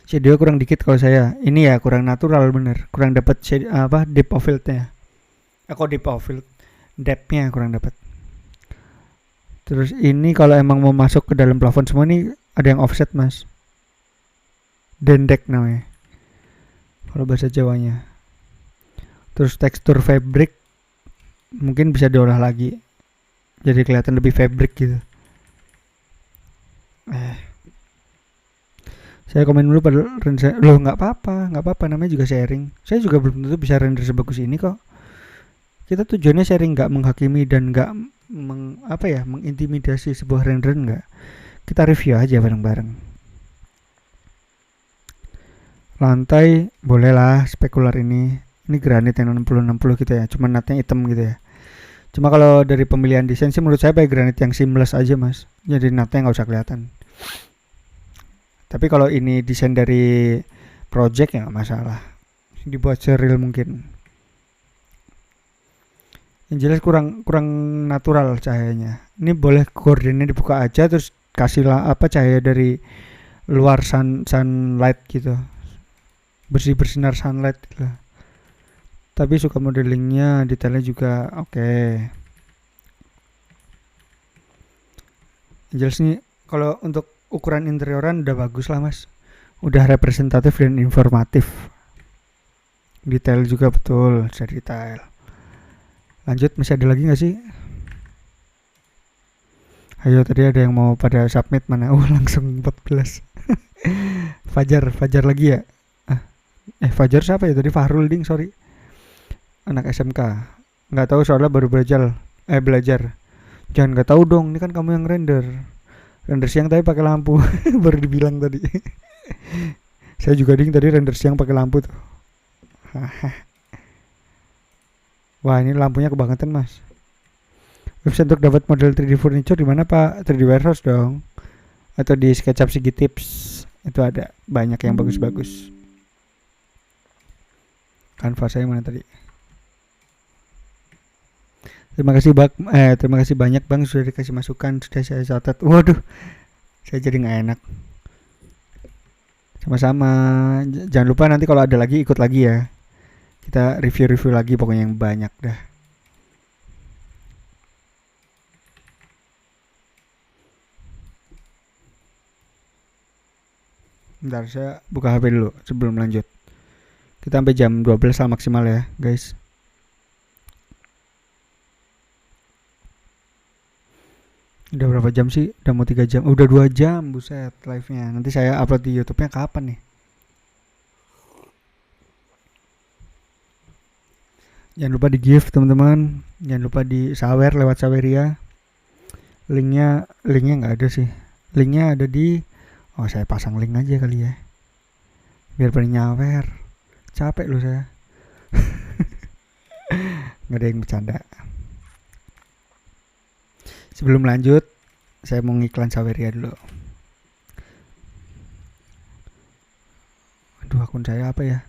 Shadow kurang dikit kalau saya. Ini ya kurang natural bener. Kurang dapat depth of field-nya. Kok depth of field? Depth-nya kurang dapat. Terus ini kalau emang mau masuk ke dalam plafon semua ini ada yang offset mas. Dendek namanya. Kalau bahasa Jawanya. Terus tekstur fabric mungkin bisa diolah lagi. Jadi kelihatan lebih fabric gitu. Saya komen dulu padahal render loh, nggak apa-apa, nggak apa-apa, namanya juga sharing. Saya juga belum tentu bisa render sebagus ini kok. Kita tujuannya sharing, nggak menghakimi dan nggak mengintimidasi sebuah render, nggak. Kita review aja bareng-bareng. Lantai bolehlah spekular ini. Ini granit yang 60-60 gitu ya, cuma natnya hitam gitu ya. Cuma kalau dari pemilihan desain sih menurut saya pakai granit yang seamless aja mas, jadi natnya nggak usah kelihatan. Tapi kalau ini desain dari project ya nggak masalah, dibuat serial mungkin. Yang jelas kurang kurang natural cahayanya. Ini boleh gordennya dibuka aja terus kasihlah cahaya dari luar sunlight gitu, bersinar sunlight gitu. Tapi suka modelingnya, detailnya juga oke. Yang jelas nih kalau untuk ukuran interioran udah bagus lah mas, udah representatif dan informatif. Detail juga betul, saya detail. Lanjut, masih ada lagi nggak sih? Ayo, tadi ada yang mau pada submit mana? Langsung 14. Fajar lagi ya? Fajar siapa ya tadi? Fahrul ding, sorry. Anak SMK. Nggak tahu soalnya baru belajar. Jangan nggak tahu dong, ini kan kamu yang render siang tapi pakai lampu. Baru dibilang tadi. Saya juga ding tadi render siang pakai lampu tuh. Wah, ini lampunya kebangetan mas. Website untuk dapat model 3D furniture di mana pak? 3D warehouse dong, atau di SketchUp Sigi Tips. Itu ada banyak yang bagus-bagus. Canva saya mana tadi? Terima kasih banyak bang sudah dikasih masukan, sudah saya catat. Waduh, saya jadi nggak enak. Sama-sama. Jangan lupa nanti kalau ada lagi ikut lagi ya. Kita review lagi pokoknya yang banyak dah. Bentar, saya buka HP dulu sebelum lanjut. Kita sampai jam 12 lah maksimal ya guys. Udah berapa jam sih? Udah mau 3 jam. Udah 2 jam, buset live-nya. Nanti saya upload di YouTube-nya kapan nih? Jangan lupa di gift teman-teman. Jangan lupa di sawer lewat Saweria. Linknya nggak ada sih. Linknya ada di saya pasang link aja kali ya. Biar pada nyawer. Capek loh saya. Nggak ada yang bercanda. Sebelum lanjut, saya mau ngiklan Saweria dulu. Aduh, akun saya apa ya?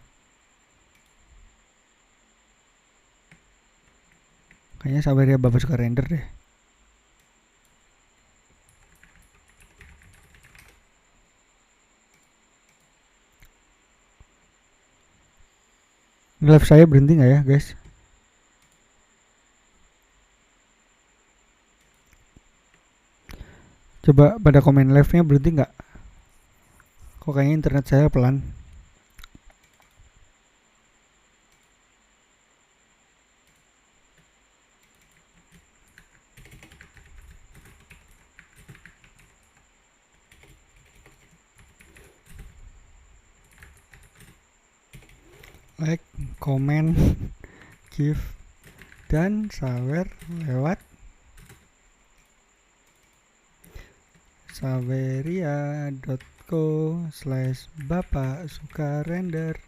Kayaknya Saweria Bapak suka render deh. Live saya berhenti nggak ya guys? Coba pada komen live-nya berhenti nggak? Kok kayaknya internet saya pelan. Like, komen, give, dan sawer lewat saweria.co/Bapak suka render.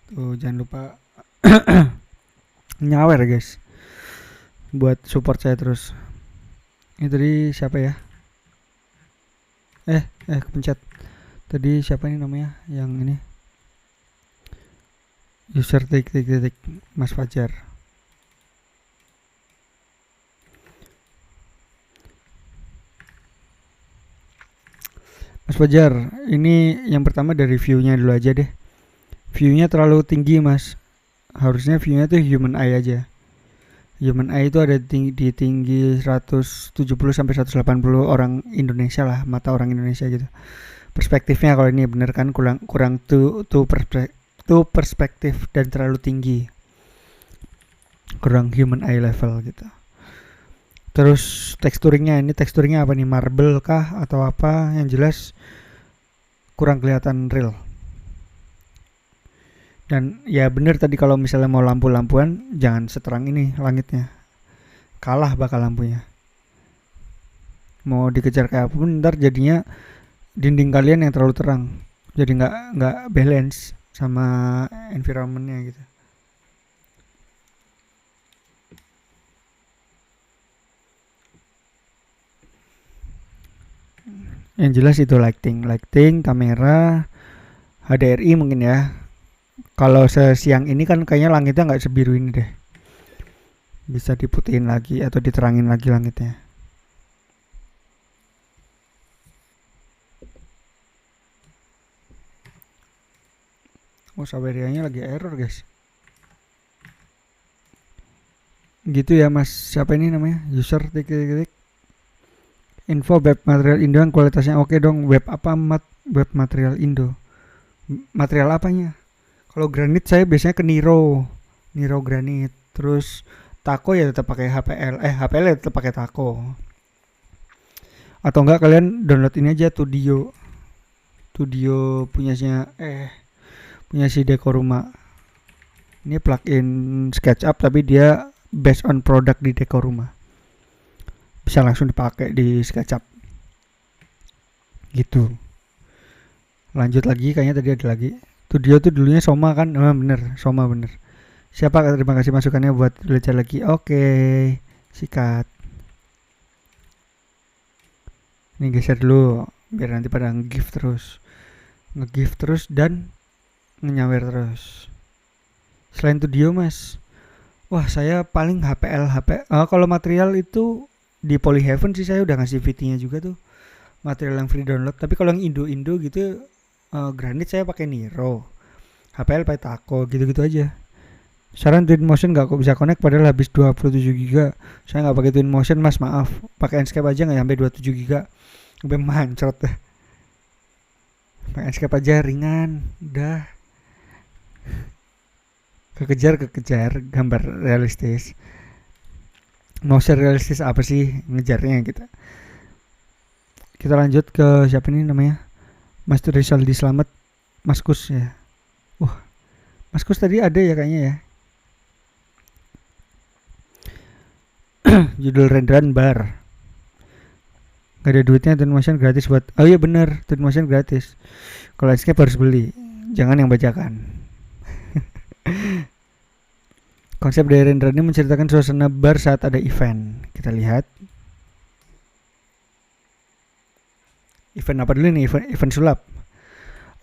Tuh, jangan lupa nyawer guys, buat support saya terus. Ini tadi siapa ya? Kepencet. Tadi siapa ini namanya? Yang ini. User tik Mas Fajar. Mas Fajar, ini yang pertama dari view-nya dulu aja deh. View-nya terlalu tinggi mas. Harusnya view-nya tuh human eye aja. Human eye itu ada di tinggi 170-180 orang Indonesia lah, mata orang Indonesia gitu. Perspektifnya kalau ini bener kan kurang perspektif dan terlalu tinggi. Kurang human eye level gitu. Terus teksturingnya, ini teksturingnya apa nih, marble kah atau apa, yang jelas kurang kelihatan real. Dan ya bener tadi, kalau misalnya mau lampu-lampuan jangan seterang ini langitnya, kalah bakal lampunya. Mau dikejar kayak apapun ntar jadinya dinding kalian yang terlalu terang, jadi nggak balance sama environmentnya gitu. Yang jelas itu lighting, kamera, HDRI mungkin ya. Kalau sesiang ini kan kayaknya langitnya nggak sebiru ini deh, bisa diputihin lagi atau diterangin lagi langitnya. Oh, Saberianya lagi error guys. Gitu ya mas, siapa ini namanya, user tik info web material Indo yang kualitasnya oke dong. Web apa web material Indo, material apanya? Kalau granit saya biasanya ke Niro granit. Terus Taco ya tetap pakai HPL, HPL ya tetap pakai Taco. Atau enggak kalian download ini aja, Studio punya si Dekoruma. Ini plugin SketchUp tapi dia based on product di Dekoruma, bisa langsung dipakai di SketchUp gitu. Lanjut lagi, kayaknya tadi ada lagi. Studio tuh dulunya Soma kan? Bener, Soma bener. Siapa? Terima kasih masukannya buat belajar lagi. Oke, sikat. Ini geser dulu biar nanti pada nge-gift terus dan nyawer terus. Selain Studio mas, wah saya paling HPL. Kalau material itu di Polyheaven sih, saya udah ngasih VT-nya juga tuh, material yang free download. Tapi kalau yang Indo gitu, Granite saya pakai Niro, HPL pakai Taco, gitu-gitu aja. Saran Twinmotion nggak kok bisa connect padahal habis 27 GB. Saya nggak pakai Twinmotion mas, maaf. Pakai Enscape aja nggak sampai 27 GB, sampai mancrot deh. Pakai Enscape aja ringan, udah. Kekejar gambar realistis. Motion realistis apa sih ngejarnya gitu. Kita lanjut ke siapa nih namanya, Mas Rizaldi Slamet, Mas Kus ya. Mas Kus tadi ada ya kayaknya ya. Judul renderan bar. Gak ada duitnya, Twinmotion gratis buat. Oh iya bener, Twinmotion gratis. Kalau Enscape harus beli. Jangan yang bajakan. Konsep dari renderan ini menceritakan suasana bar saat ada event. Kita lihat. Event apa dulu nih? Event sulap.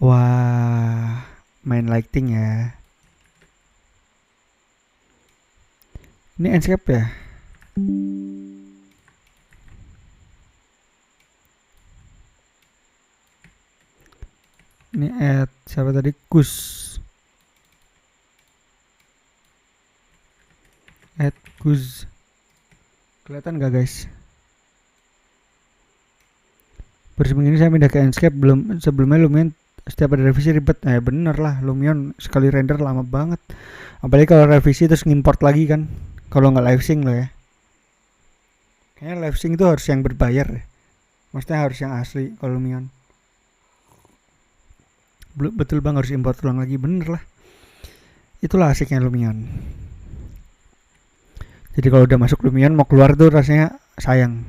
Wah, main lighting ya. Ini Enscape ya. Ini siapa tadi? Kus. Kus. Kelihatan gak guys? Bersebelum ini saya pindah ke Enscape, sebelumnya Lumion setiap ada revisi ribet. Bener lah, Lumion sekali render lama banget. Apalagi kalau revisi terus ngimport lagi kan. Kalau nggak live sync loh ya. Kayaknya live sync itu harus yang berbayar ya. Maksudnya harus yang asli kalau Lumion. Betul bang, harus import ulang lagi, bener lah. Itulah asiknya Lumion. Jadi kalau udah masuk Lumion mau keluar tuh rasanya sayang.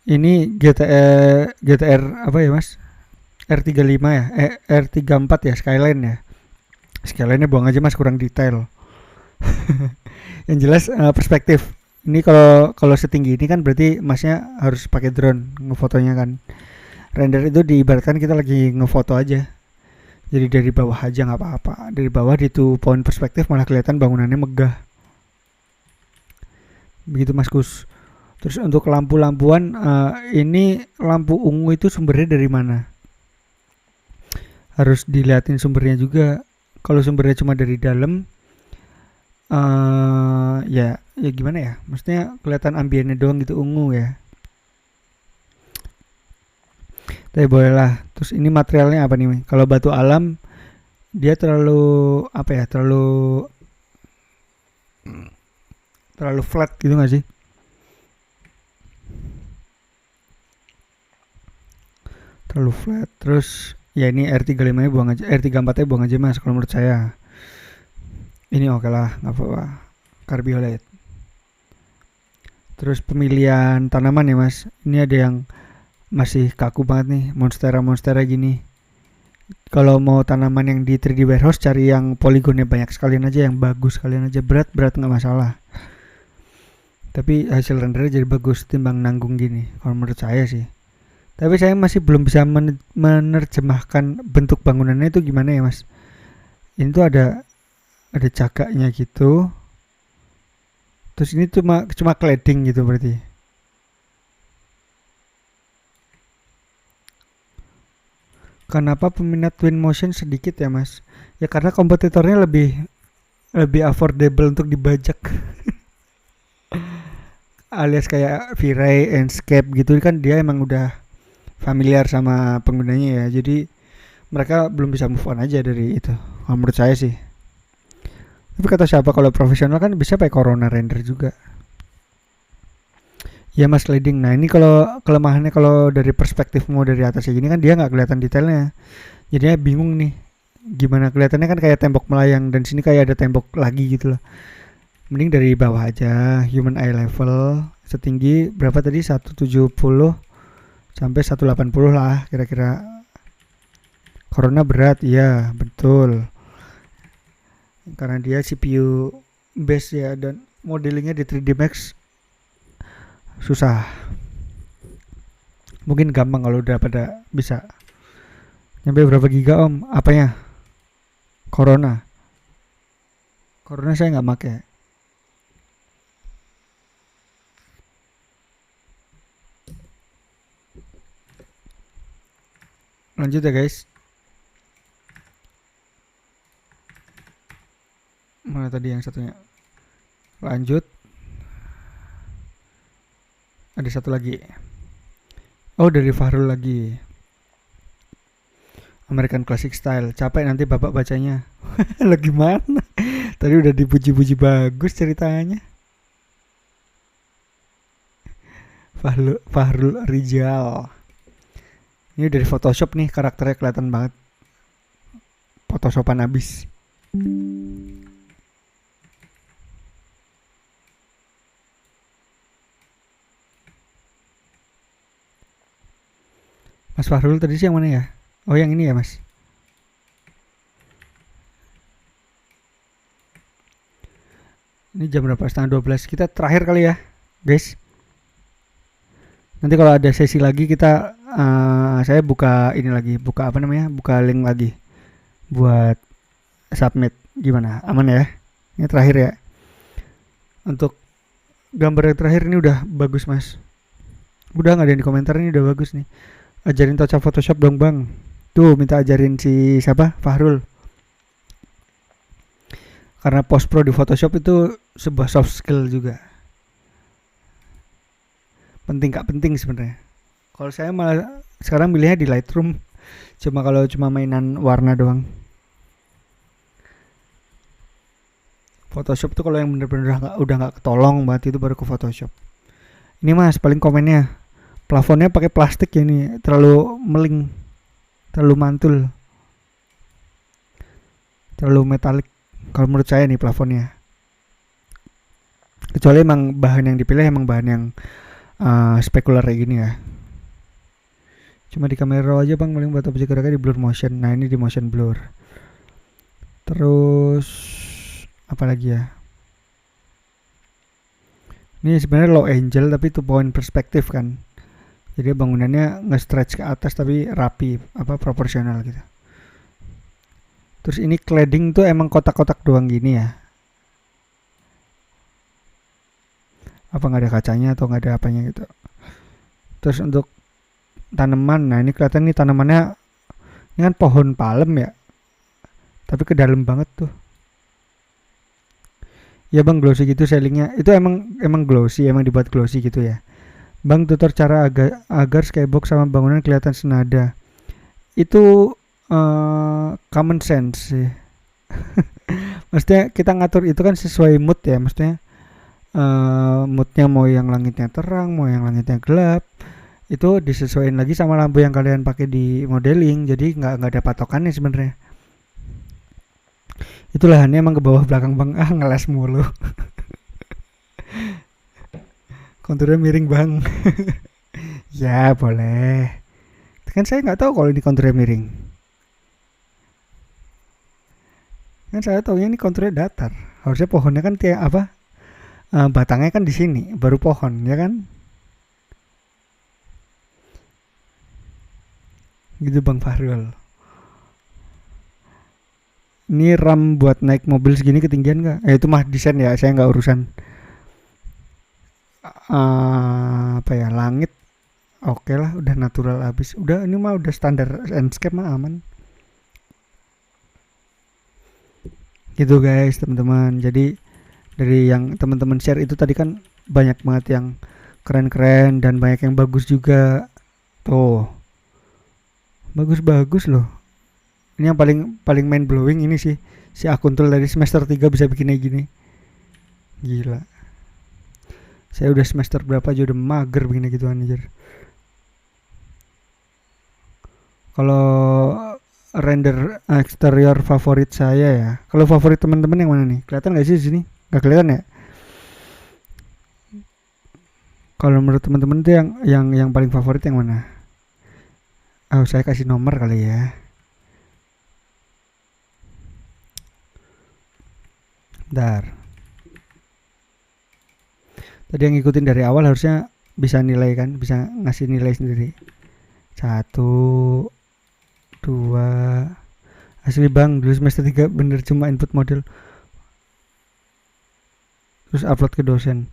Ini GTR apa ya mas? R35 ya? R34 ya, Skyline ya. Skyline-nya buang aja mas, kurang detail. Yang jelas perspektif. Ini kalau setinggi ini kan berarti masnya harus pakai drone ngefotonya kan. Render itu diibaratkan kita lagi ngefoto aja. Jadi dari bawah aja nggak apa-apa. Dari bawah di tuh point perspektif malah kelihatan bangunannya megah. Begitu mas Kus. Terus untuk lampu-lampuan, ini lampu ungu itu sumbernya dari mana? Harus dilihatin sumbernya juga. Kalau sumbernya cuma dari dalam, ya gimana ya? Maksudnya kelihatan ambiennya doang gitu ungu ya. Tapi boleh lah. Terus ini materialnya apa nih? Kalau batu alam dia terlalu apa ya? Terlalu Terlalu flat gitu gak sih? Terlalu flat. Terus ya ini R35 nya buang aja, R34 nya buang aja mas kalau menurut saya. Ini oke lah, nggak apa-apa. Carbiolet. Terus pemilihan tanaman ya mas. Ini ada yang masih kaku banget nih, monstera monstera gini. Kalau mau tanaman yang di 3D warehouse cari yang poligonnya banyak sekalian aja, yang bagus sekalian aja, berat berat nggak masalah. Tapi hasil rendernya jadi bagus timbang nanggung gini. Kalau menurut saya sih. Tapi saya masih belum bisa menerjemahkan bentuk bangunannya itu gimana ya mas. Ini tuh ada cagaknya gitu. Terus ini cuma cuma cladding gitu berarti. Kenapa peminat Twinmotion sedikit ya mas? Ya karena kompetitornya lebih lebih affordable untuk dibajak. Alias kayak V-Ray, Enscape gitu kan dia emang udah familiar sama penggunanya ya. Jadi mereka belum bisa move on aja dari itu. Kalau menurut saya sih. Tapi kata siapa kalau profesional kan bisa pakai Corona render juga. Ya mas sliding. Nah ini kalau kelemahannya kalau dari perspektifmu dari atas kayak gini kan dia nggak kelihatan detailnya. Jadinya bingung nih. Gimana kelihatannya kan kayak tembok melayang dan sini kayak ada tembok lagi gitu loh. Mending dari bawah aja, human eye level setinggi berapa tadi 170 sampai 180 lah kira-kira. Corona berat, iya betul. Karena dia CPU base ya dan modelingnya di 3D Max susah. Mungkin gampang kalau udah pada bisa. Nyampe berapa giga om? Apanya? Corona. Corona saya nggak make. Lanjut ya guys. Mana tadi yang satunya? Lanjut. Ada satu lagi. Oh dari Fahrul lagi. American Classic Style. Capek nanti bapak bacanya. Lagi mana? Tadi udah dipuji-puji bagus ceritanya. Fahrul Rijal. Ini dari Photoshop nih karakternya kelihatan banget. Photoshopan abis. Mas Fahrul tadi sih yang mana ya? Oh yang ini ya mas. Ini jam berapa? Setengah 12. Kita terakhir kali ya guys. Nanti kalau ada sesi lagi kita saya buka ini lagi, buka apa namanya? Buka link lagi buat submit. Gimana? Aman ya? Ini terakhir ya. Untuk gambar yang terakhir ini udah bagus mas. Udah nggak ada yang di komentar ini udah bagus nih. Ajarin Toca Photoshop dong bang. Tuh minta ajarin si siapa? Fahrul. Karena post pro di Photoshop itu sebuah soft skill juga. Penting gak penting sebenarnya. Kalau saya malah sekarang milihnya di Lightroom. Kalau cuma mainan warna doang. Photoshop tuh kalau yang bener-bener udah nggak ketolong banget itu baru ke Photoshop. Ini mas paling komennya plafonnya pakai plastik ya ini terlalu meling, terlalu mantul, terlalu metalik. Kalau menurut saya nih plafonnya. Kecuali emang bahan yang dipilih emang bahan yang spekuler kayak gini ya. Cuma di kamera raw aja bang paling buat objek geraknya di blur motion. Nah ini di motion blur. Terus apa lagi ya? Ini sebenarnya low angle tapi itu point perspektif kan. Jadi bangunannya nge-stretch ke atas tapi rapi, apa proporsional gitu. Terus ini cladding tuh emang kotak-kotak doang gini ya. Apa nggak ada kacanya atau nggak ada apanya gitu. Terus untuk tanaman, nah ini kelihatan nih tanamannya ini kan pohon palem ya. Tapi ke dalam banget tuh. Ya bang glossy gitu sellingnya. Itu emang glossy, emang dibuat glossy gitu ya. Bang tutor cara agar skybox sama bangunan kelihatan senada. Itu common sense sih. Maksudnya kita ngatur itu kan sesuai mood ya. Maksudnya moodnya mau yang langitnya terang, mau yang langitnya gelap, itu disesuaikan lagi sama lampu yang kalian pakai di modeling. Jadi nggak ada patokannya sebenarnya. Itu lahannya emang ke bawah belakang bang. Ngeles mulu. Konturnya miring bang. Ya boleh. Kan saya nggak tahu kalau ini konturnya miring. Kan saya tahu ini konturnya datar. Harusnya pohonnya kan kayak apa? Batangnya kan di sini, baru pohon, ya kan? Gitu Bang Fahrul. Ini RAM buat naik mobil segini ketinggian nggak? Itu mah desain ya, saya nggak urusan. Apa ya, langit. Oke lah, udah natural habis. Udah ini mah udah standar landscape mah aman. Gitu guys, teman-teman. Jadi dari yang teman-teman share itu tadi kan banyak banget yang keren-keren dan banyak yang bagus juga. Tuh, bagus-bagus loh. Ini yang paling paling mind blowing ini sih, si Akuntul dari semester 3 bisa bikin kayak gini. Gila. Saya udah semester berapa aja udah mager begini gitu anjir. Kalau render eksterior favorit saya ya. Kalau favorit teman-teman yang mana nih? Kelihatan nggak sih di sini? Nggak kelihatan ya? Kalau menurut teman-teman tuh yang paling favorit yang mana? Oh, saya kasih nomor kali ya. Bentar. Tadi yang ngikutin dari awal harusnya bisa nilai kan, bisa ngasih nilai sendiri. 1, 2. Asli bang, dulu semester 3 bener cuma input model. Terus upload ke dosen.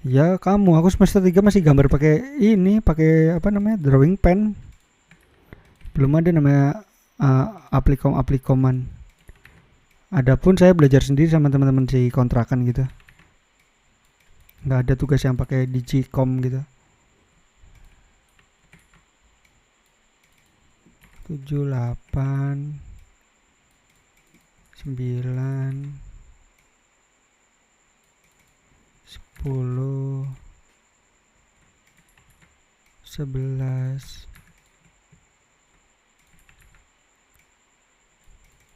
Ya kamu, aku semester 3 masih gambar pakai ini, pakai apa namanya, drawing pen. Belum ada namanya aplikoman. Adapun saya belajar sendiri sama teman-teman di kontrakan gitu. Nggak ada tugas yang pakai digicom gitu. 7, 8, 9, 10, 11,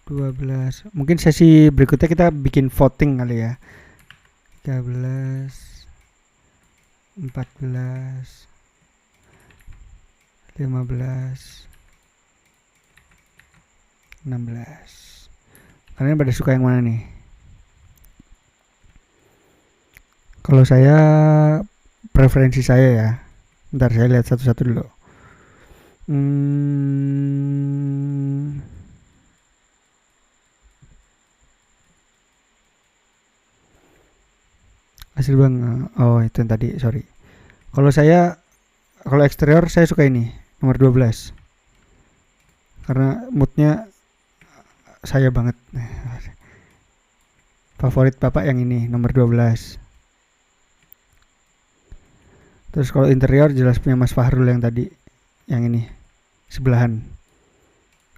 12. Mungkin sesi berikutnya kita bikin voting kali ya. 13, 14, 15, 16. Kalian pada suka yang mana nih? Kalau saya, preferensi saya ya. Bentar saya lihat satu-satu dulu. Hasil bang. Oh itu yang tadi, sorry. Kalau saya, kalau eksterior saya suka ini, nomor 12. Karena moodnya saya banget. Favorit bapak yang ini, nomor 12. Terus kalau interior jelas punya Mas Fahrul yang tadi, yang ini, sebelahan.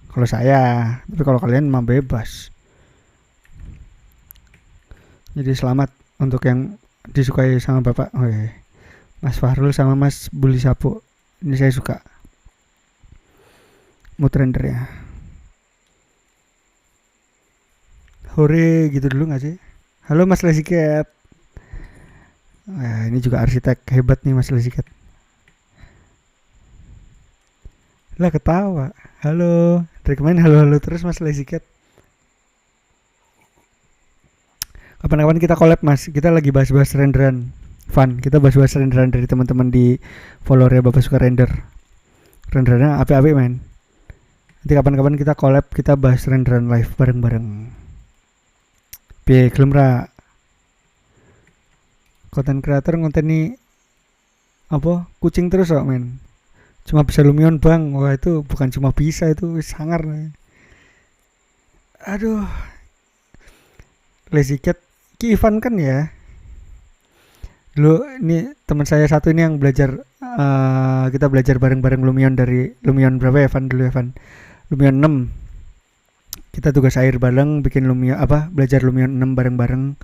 Kalau saya, tapi kalau kalian mah bebas. Jadi selamat untuk yang disukai sama bapak. Mas Fahrul sama Mas Buli Sapu. Ini saya suka. Mood render ya. Hore gitu dulu gak sih? Halo Mas Lesiket. Ini juga arsitek hebat nih Mas Lesiket. Lah ketawa. Halo. Dari kemarin halo-halo terus Mas Lesiket. Kapan-kapan kita collab Mas. Kita lagi bahas-bahas renderan. Fun. Kita bahas-bahas renderan dari teman-teman di follower ya Bapak suka render. Renderannya api-api men. Nanti kapan-kapan kita collab, kita bahas renderan live bareng-bareng. Piye gelem ra? Konten kreator ngonteni apa? Kucing terus kok men. Cuma bisa Lumion bang. Wah itu bukan cuma bisa, itu sangar. Aduh. Lazy Cat Ki Ivan kan ya. Dulu ini teman saya satu ini yang belajar, kita belajar bareng-bareng Lumion dari Lumion berapa ya Evan dulu Evan? Lumion 6. Kita tugas akhir bareng bikin Lumion belajar Lumion 6 bareng-bareng.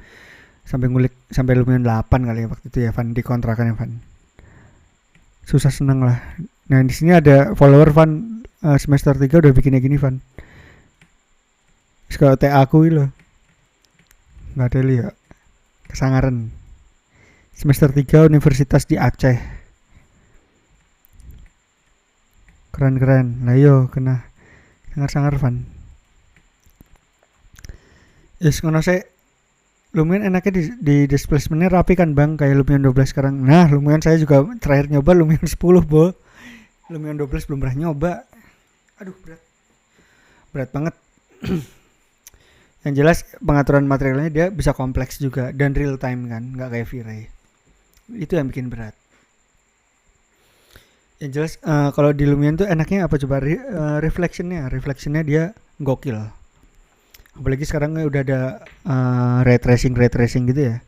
Sampai ngulik sampai Lumion 8 kali ya waktu itu ya Van, di kontrakan ya Van. Susah seneng lah. Nah di sini ada follower Van, semester 3 udah bikinnya gini Van. Kalau TA aku loh nggak ada ya, Kesangaren. Semester 3 universitas di Aceh. Keren-keren. Lah yo kena sangar-sangar Van. Yes ngono sih. Lumion enaknya di displacementnya rapi kan bang, kayak Lumion 12 sekarang. Nah Lumion saya juga terakhir nyoba Lumion 10 bo. Lumion 12 belum pernah nyoba. Aduh berat banget. Yang jelas pengaturan materialnya dia bisa kompleks juga dan real time kan, nggak kayak V-Ray. Itu yang bikin berat. Yang jelas kalau di Lumion tuh enaknya apa coba, reflectionnya dia gokil. Apalagi sekarang udah ada ray tracing gitu ya.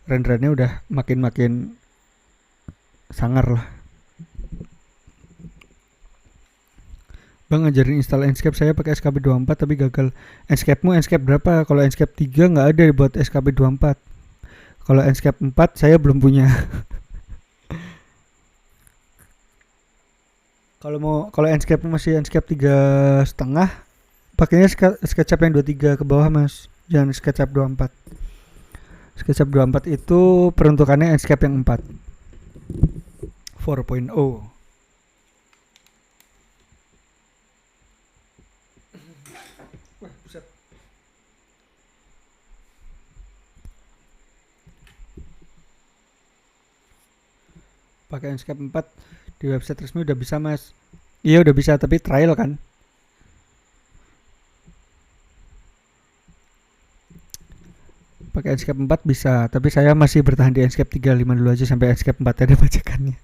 Renderannya udah makin sangar lah. Bang ngajarin install Enscape saya pakai SKP 24 tapi gagal. Enscape-mu Enscape berapa? Kalau Enscape 3 nggak ada buat SKP 24. Kalau Enscape 4 saya belum punya. Kalau Enscape masih Enscape 3,5, pakainya SketchUp yang 23 ke bawah mas, jangan SketchUp 24. SketchUp 24 itu peruntukannya Enscape yang 4 4.0. Pakai Enscape 4 di website resmi udah bisa mas. Iya udah bisa tapi trial kan. Pakai Enscape 4 bisa, tapi saya masih bertahan di Enscape 35 dulu aja sampai Enscape 4 ada bajakannya.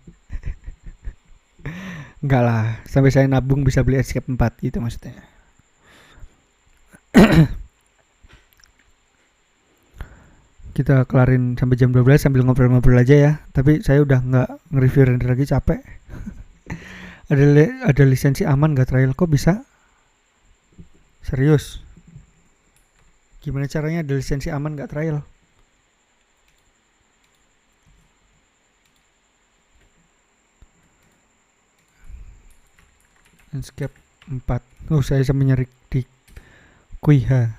Enggak lah, sampai saya nabung bisa beli Enscape 4 gitu maksudnya. Kita kelarin sampai jam 12 sambil ngobrol-ngobrol aja ya. Tapi saya udah nggak nge-review render lagi, capek. Ada lisensi aman nggak trial? Kok bisa? Serius? Gimana caranya ada lisensi aman nggak trial? Enscape 4. Oh saya nyari di Kuiha.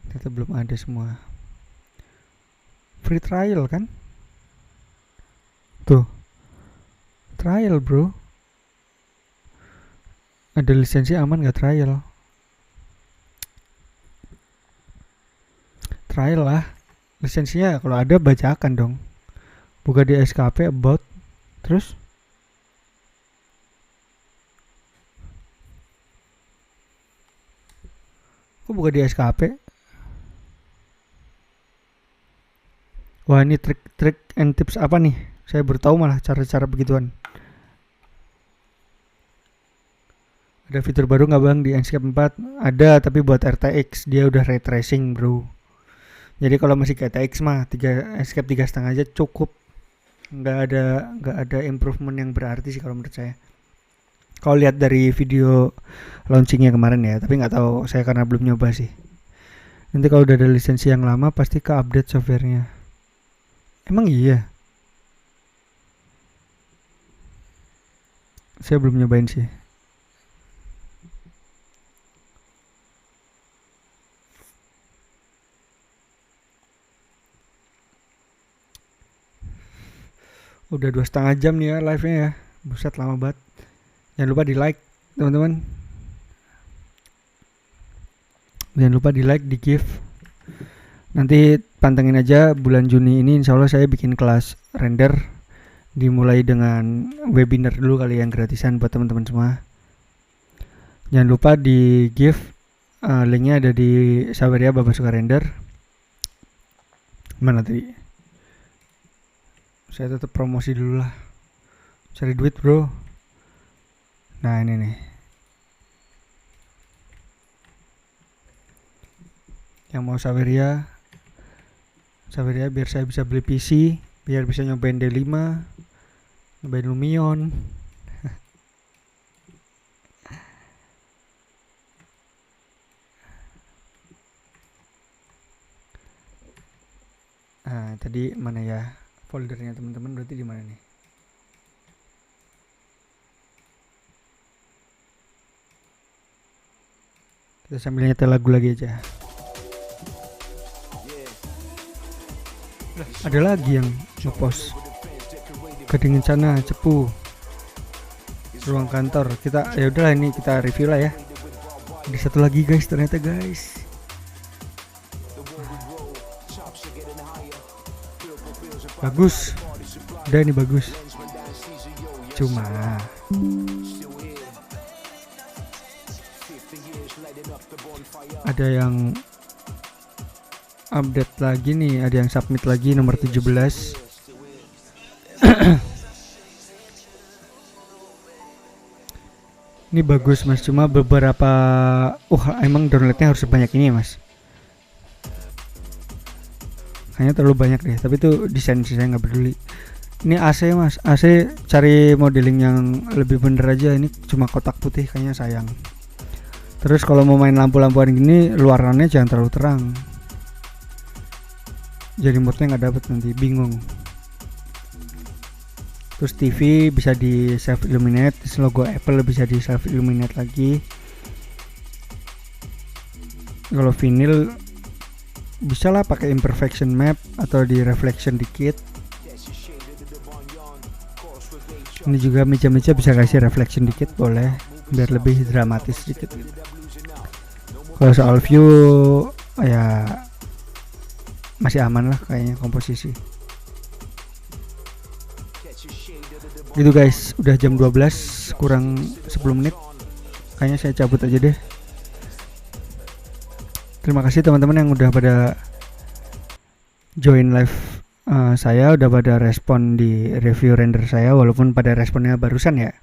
Ternyata belum ada semua. Free trial kan? Tuh. Trial bro. Ada lisensi aman gak trial? Trial lah. Lisensinya kalau ada bacakan dong. Buka di SKP about. Terus? Kok buka di SKP? Wah ini trik and tips apa nih? Saya baru tahu malah cara-cara begituan. Ada fitur baru nggak bang di Enscape 4? Ada tapi buat RTX dia udah ray tracing bro. Jadi kalau masih ke RTX mah Enscape 3,5 aja cukup. Nggak ada improvement yang berarti sih kalau menurut saya. Kalau lihat dari video launchingnya kemarin ya, tapi nggak tahu saya karena belum nyoba sih. Nanti kalau udah ada lisensi yang lama pasti ke update softwarenya. Emang iya? Saya belum nyobain sih. Udah 2,5 jam nih ya live-nya ya. Buset lama banget. Jangan lupa di like teman-teman. Jangan lupa di like, di give. Nanti pantengin aja bulan Juni ini insya Allah saya bikin kelas render. Dimulai dengan webinar dulu kali yang gratisan buat teman-teman semua. Jangan lupa di give, linknya ada di Saweria Bapak Suka Render. Mana tadi? Saya tetap promosi dulu lah. Cari duit bro. Nah ini nih. Yang mau Saweria biar saya bisa beli PC, biar bisa nyobain D5, nyobain Lumion. Tadi mana ya foldernya teman-teman, berarti di mana nih? Kita sambil nyetel lagu lagi aja. Ada lagi yang ngepost Kedingin sana Cepu ruang kantor. Kita ya udahlah, ini kita review lah ya. Ada satu lagi guys, ternyata guys. Bagus. Udah ini bagus. Cuma ada yang update lagi nih, ada yang submit lagi nomor 17. Ini bagus mas, cuma beberapa emang downloadnya harus sebanyak ini ya mas. Kayaknya terlalu banyak deh, tapi itu desain sih, saya nggak peduli. Ini AC mas, AC cari modeling yang lebih bener aja. Ini cuma kotak putih, kayaknya sayang. Terus kalau mau main lampu-lampuan gini, luarannya jangan terlalu terang, jadi moodnya nggak dapet, nanti bingung. Terus TV bisa di self illuminate, terus logo Apple bisa di self illuminate lagi. Kalau vinyl bisa lah pakai imperfection map atau di reflection dikit. Ini juga meja-meja bisa kasih reflection dikit, boleh, biar lebih dramatis dikit. Kalau soal view ya masih aman lah kayaknya komposisi. Gitu guys, udah jam 12 kurang 10 menit. Kayaknya saya cabut aja deh. Terima kasih teman-teman yang udah pada join live saya, udah pada respon di review render saya, walaupun pada responnya barusan ya.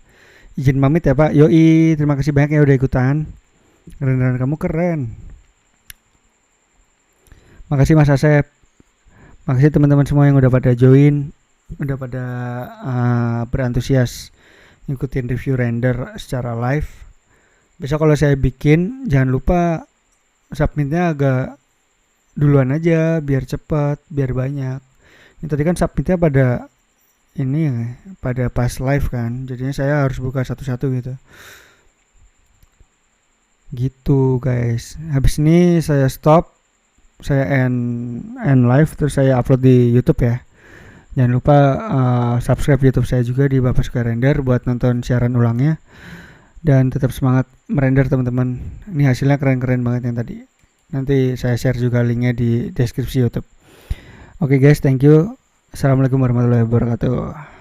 Izin pamit ya Pak. Yoi, terima kasih banyak yang udah ikutan. Renderan kamu keren. Makasih Mas Asep. Makasih teman-teman semua yang udah pada join, udah pada berantusias ngikutin review render secara live. Besok kalau saya bikin, jangan lupa submitnya agak duluan aja, biar cepat, biar banyak. Ini tadi kan submitnya pada ini ya, pada pas live kan, jadinya saya harus buka satu-satu gitu. Gitu guys. Habis ini saya stop, saya end live, terus saya upload di YouTube ya. Jangan lupa subscribe YouTube saya juga di Bapak Suka Render buat nonton siaran ulangnya. Dan tetap semangat merender teman-teman. Ini hasilnya keren-keren banget yang tadi. Nanti saya share juga linknya di deskripsi YouTube. Oke guys, thank you. Assalamualaikum warahmatullahi wabarakatuh.